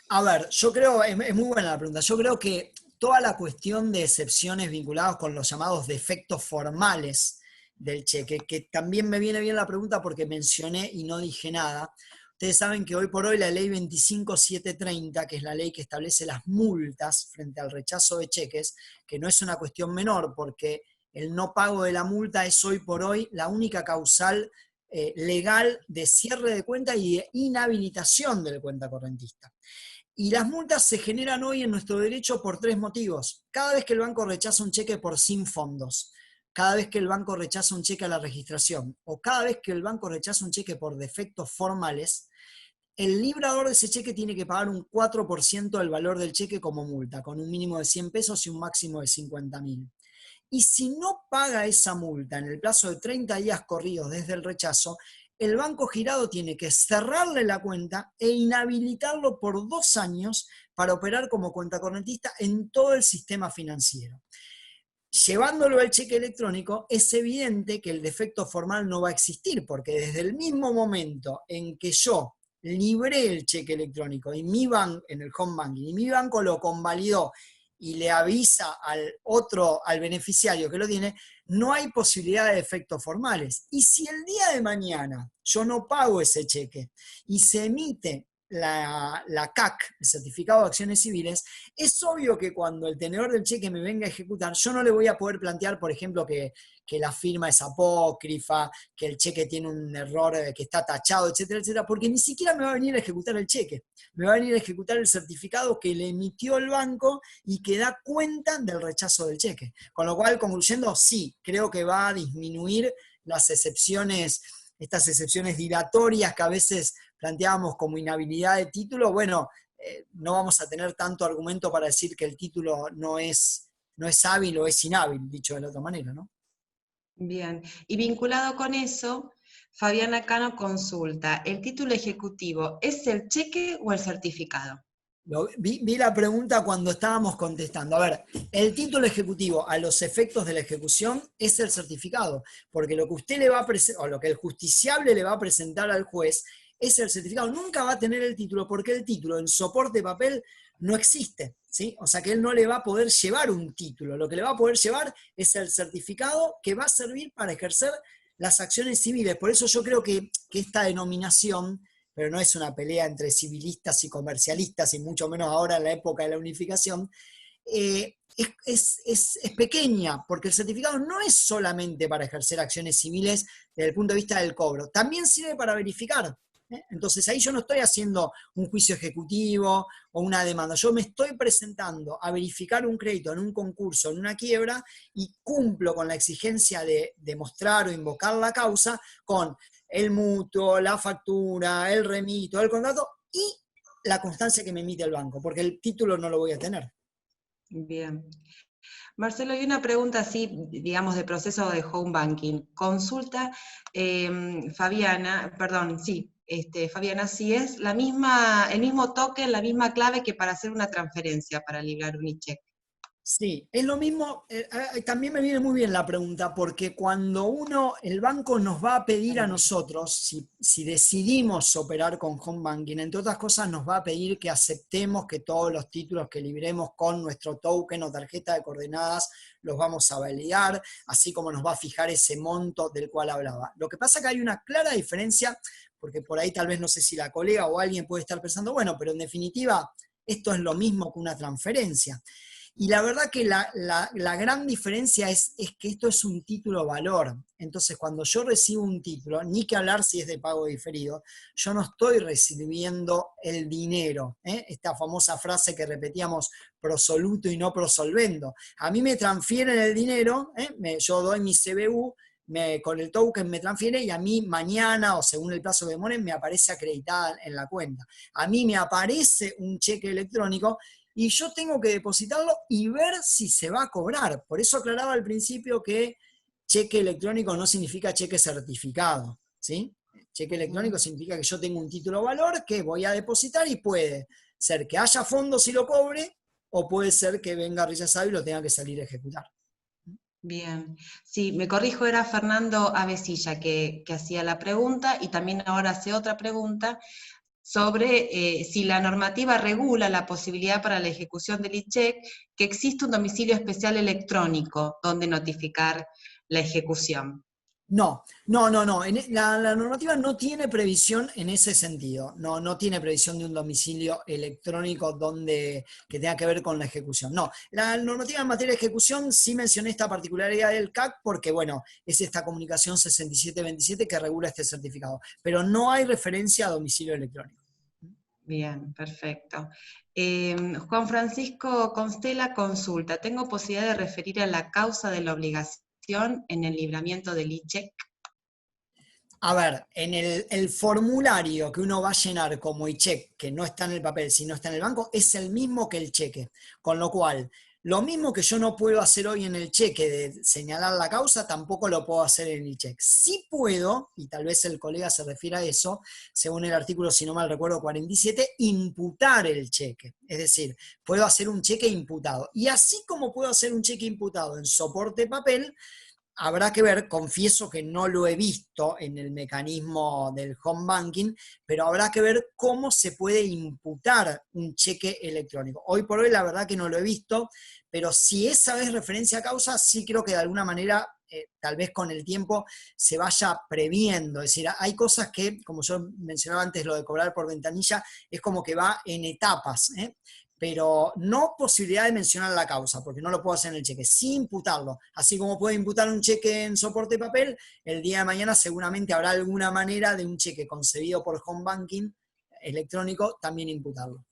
[SPEAKER 3] A ver, yo creo, es muy buena la pregunta, yo creo que toda la cuestión de excepciones vinculadas con los llamados defectos formales del cheque, que también me viene bien la pregunta porque mencioné y no dije nada. Ustedes saben que hoy por hoy la ley 25730, que es la ley que establece las multas frente al rechazo de cheques, que no es una cuestión menor porque el no pago de la multa es hoy por hoy la única causal legal de cierre de cuenta y de inhabilitación del cuenta correntista. Y las multas se generan hoy en nuestro derecho por tres motivos. Cada vez que el banco rechaza un cheque por sin fondos, cada vez que el banco rechaza un cheque a la registración, o cada vez que el banco rechaza un cheque por defectos formales, el librador de ese cheque tiene que pagar un 4% del valor del cheque como multa, con un mínimo de 100 pesos y un máximo de 50.000. y si no paga esa multa en el plazo de 30 días corridos desde el rechazo, el banco girado tiene que cerrarle la cuenta e inhabilitarlo por 2 años para operar como cuentacorrentista en todo el sistema financiero. Llevándolo al cheque electrónico, es evidente que el defecto formal no va a existir, porque desde el mismo momento en que yo libré el cheque electrónico en el home banking, y mi banco lo convalidó y le avisa al beneficiario que lo tiene, no hay posibilidad de efectos formales. Y si el día de mañana yo no pago ese cheque y se emite la CAC, el Certificado de Acciones Civiles, es obvio que cuando el tenedor del cheque me venga a ejecutar, yo no le voy a poder plantear, por ejemplo, que la firma es apócrifa, que el cheque tiene un error que está tachado, etcétera, etcétera, porque ni siquiera me va a venir a ejecutar el cheque. Me va a venir a ejecutar el certificado que le emitió el banco y que da cuenta del rechazo del cheque. Con lo cual, concluyendo, sí, creo que va a disminuir las excepciones, estas excepciones dilatorias que a veces planteábamos como inhabilidad de título. Bueno, no vamos a tener tanto argumento para decir que el título no es hábil o es inhábil, dicho de la otra manera, ¿no?
[SPEAKER 4] Bien, y vinculado con eso, Fabiana Cano consulta, ¿el título ejecutivo es el cheque o el certificado?
[SPEAKER 3] Vi la pregunta cuando estábamos contestando. A ver, el título ejecutivo a los efectos de la ejecución es el certificado, porque lo que usted le va a presentar, o lo que el justiciable le va a presentar al juez, es el certificado. Nunca va a tener el título, porque el título en soporte de papel no existe, ¿sí? O sea que él no le va a poder llevar un título. Lo que le va a poder llevar es el certificado que va a servir para ejercer las acciones civiles. Por eso yo creo que esta denominación, pero no es una pelea entre civilistas y comercialistas, y mucho menos ahora en la época de la unificación, es pequeña, porque el certificado no es solamente para ejercer acciones civiles desde el punto de vista del cobro, también sirve para verificar. Entonces ahí yo no estoy haciendo un juicio ejecutivo o una demanda, yo me estoy presentando a verificar un crédito en un concurso, en una quiebra, y cumplo con la exigencia de demostrar o invocar la causa con el mutuo, la factura, el remito, el contrato y la constancia que me emite el banco, porque el título no lo voy a tener. Bien.
[SPEAKER 4] Marcelo, hay una pregunta así, digamos, de proceso de home banking. Consulta Fabiana, si es el mismo token, la misma clave que para hacer una transferencia, para librar un e-check.
[SPEAKER 3] Sí, es lo mismo. También me viene muy bien la pregunta, porque cuando el banco nos va a pedir a nosotros, si decidimos operar con home banking, entre otras cosas nos va a pedir que aceptemos que todos los títulos que libremos con nuestro token o tarjeta de coordenadas los vamos a validar, así como nos va a fijar ese monto del cual hablaba. Lo que pasa es que hay una clara diferencia, porque por ahí tal vez no sé si la colega o alguien puede estar pensando, bueno, pero en definitiva esto es lo mismo que una transferencia. Y la verdad que la gran diferencia es que esto es un título valor. Entonces, cuando yo recibo un título, ni que hablar si es de pago diferido, yo no estoy recibiendo el dinero. Esta famosa frase que repetíamos, prosoluto y no prosolvendo. A mí me transfieren el dinero, yo doy mi CBU, con el token me transfiere y a mí mañana o según el plazo que demore me aparece acreditada en la cuenta. A mí me aparece un cheque electrónico y yo tengo que depositarlo y ver si se va a cobrar. Por eso aclaraba al principio que cheque electrónico no significa cheque certificado, ¿sí? Cheque electrónico significa que yo tengo un título valor que voy a depositar y puede ser que haya fondos y lo cobre, o puede ser que venga rechazado y lo tenga que salir a ejecutar.
[SPEAKER 4] Bien, sí, me corrijo, era Fernando Avesilla que hacía la pregunta, y también ahora hace otra pregunta sobre si la normativa regula la posibilidad para la ejecución del e-check, que existe un domicilio especial electrónico donde notificar la ejecución.
[SPEAKER 3] No. La normativa no tiene previsión en ese sentido. No tiene previsión de un domicilio electrónico que tenga que ver con la ejecución. No, la normativa en materia de ejecución sí mencioné esta particularidad del CAC porque, bueno, es esta comunicación 6727 que regula este certificado. Pero no hay referencia a domicilio electrónico.
[SPEAKER 4] Bien, perfecto. Juan Francisco Constela consulta, ¿tengo posibilidad de referir a la causa de la obligación en el libramiento del e-check?
[SPEAKER 3] A ver, en el formulario que uno va a llenar como e-check, que no está en el papel, sino está en el banco, es el mismo que el cheque. Con lo cual, Lo mismo que yo no puedo hacer hoy en el cheque de señalar la causa, tampoco lo puedo hacer en el cheque. Sí puedo, y tal vez el colega se refiere a eso, según el artículo, si no mal recuerdo, 47, imputar el cheque. Es decir, puedo hacer un cheque imputado. Y así como puedo hacer un cheque imputado en soporte papel, habrá que ver, confieso que no lo he visto en el mecanismo del home banking, pero habrá que ver cómo se puede imputar un cheque electrónico. Hoy por hoy la verdad que no lo he visto, pero si esa es referencia a causa, sí creo que de alguna manera, tal vez con el tiempo, se vaya previendo. Es decir, hay cosas que, como yo mencionaba antes, lo de cobrar por ventanilla, es como que va en etapas, pero no posibilidad de mencionar la causa, porque no lo puedo hacer en el cheque, sin imputarlo. Así como puedo imputar un cheque en soporte papel, el día de mañana seguramente habrá alguna manera de un cheque concebido por home banking electrónico también imputarlo.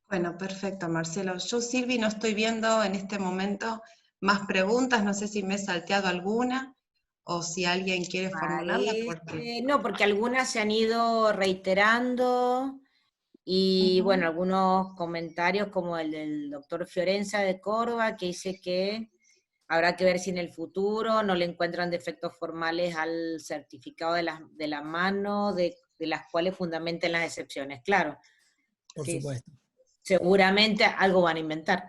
[SPEAKER 4] Bueno, perfecto, Marcelo. Yo, Silvi, no estoy viendo en este momento más preguntas, no sé si me he salteado alguna o si alguien quiere formularla.
[SPEAKER 2] No, porque algunas se han ido reiterando. Y bueno, algunos comentarios como el del doctor Fiorenza de Córdoba, que dice que habrá que ver si en el futuro no le encuentran defectos formales al certificado de la mano, de las cuales fundamenten las excepciones. Claro.
[SPEAKER 3] Por
[SPEAKER 2] Sí,
[SPEAKER 3] supuesto.
[SPEAKER 2] seguramente algo van a inventar.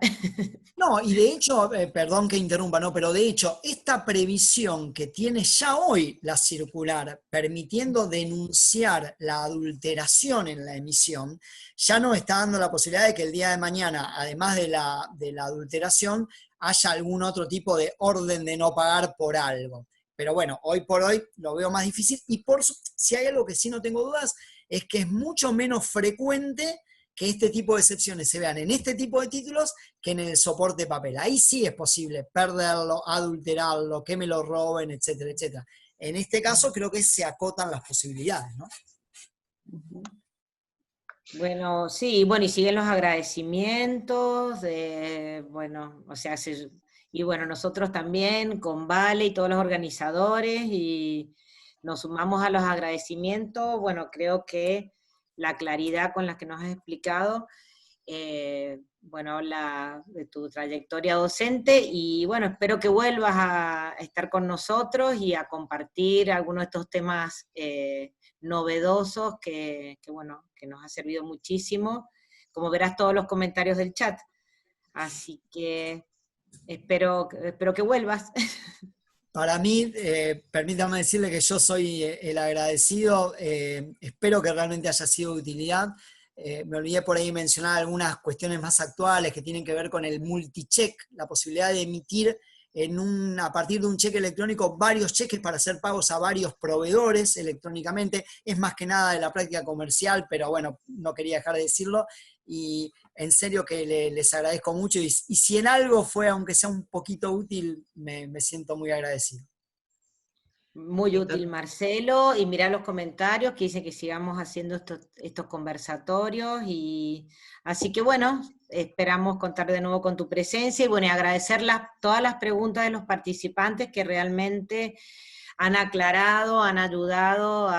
[SPEAKER 3] No, y de hecho, perdón que interrumpa, ¿no? Pero de hecho, esta previsión que tiene ya hoy la circular, permitiendo denunciar la adulteración en la emisión, ya nos está dando la posibilidad de que el día de mañana, además de la adulteración, haya algún otro tipo de orden de no pagar por algo. Pero bueno, hoy por hoy lo veo más difícil, y si hay algo que sí no tengo dudas, es que es mucho menos frecuente que este tipo de excepciones se vean en este tipo de títulos que en el soporte papel. Ahí sí es posible perderlo, adulterarlo, que me lo roben, etcétera, etcétera. En este caso creo que se acotan las posibilidades, ¿no?
[SPEAKER 2] Bueno, sí, bueno, y siguen los agradecimientos, bueno, o sea, y bueno, nosotros también con Vale y todos los organizadores, y nos sumamos a los agradecimientos. Bueno, creo que la claridad con la que nos has explicado, bueno, habla de tu trayectoria docente, y bueno, espero que vuelvas a estar con nosotros y a compartir algunos de estos temas novedosos bueno, que nos ha servido muchísimo, como verás todos los comentarios del chat. Así que espero que vuelvas.
[SPEAKER 3] Para mí, permítame decirle que yo soy el agradecido, espero que realmente haya sido de utilidad. Me olvidé por ahí mencionar algunas cuestiones más actuales que tienen que ver con el multicheck, la posibilidad de emitir a partir de un cheque electrónico varios cheques para hacer pagos a varios proveedores electrónicamente. Es más que nada de la práctica comercial, pero bueno, no quería dejar de decirlo. Y en serio que les agradezco mucho, y si en algo fue, aunque sea un poquito útil, me siento muy agradecido.
[SPEAKER 2] Muy útil, Marcelo, y mirá los comentarios que dice que sigamos haciendo estos conversatorios, y así que bueno, esperamos contar de nuevo con tu presencia, y bueno, y agradecer todas las preguntas de los participantes que realmente han aclarado, han ayudado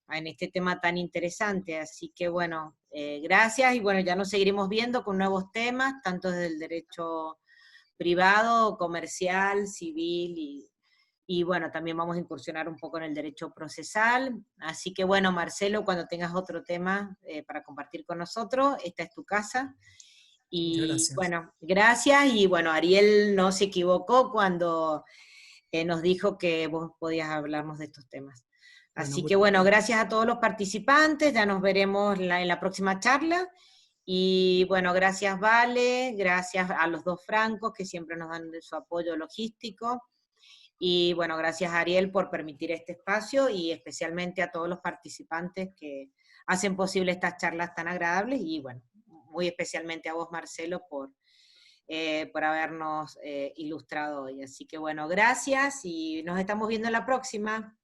[SPEAKER 2] en este tema tan interesante. Así que bueno, gracias, y bueno, ya nos seguiremos viendo con nuevos temas, tanto desde el derecho privado, comercial, civil, y bueno, también vamos a incursionar un poco en el derecho procesal. Así que bueno, Marcelo, cuando tengas otro tema para compartir con nosotros, esta es tu casa. Y
[SPEAKER 3] Muchas gracias.
[SPEAKER 2] bueno, gracias, y bueno, Ariel no se equivocó cuando nos dijo que vos podías hablarnos de estos temas. Así que bueno, gracias a todos los participantes, ya nos veremos en la próxima charla. Y bueno, gracias Vale, gracias a los dos Francos que siempre nos dan su apoyo logístico. Y bueno, gracias Ariel por permitir este espacio, y especialmente a todos los participantes que hacen posible estas charlas tan agradables, y bueno, muy especialmente a vos Marcelo por habernos ilustrado hoy. Así que bueno, gracias, y nos estamos viendo en la próxima.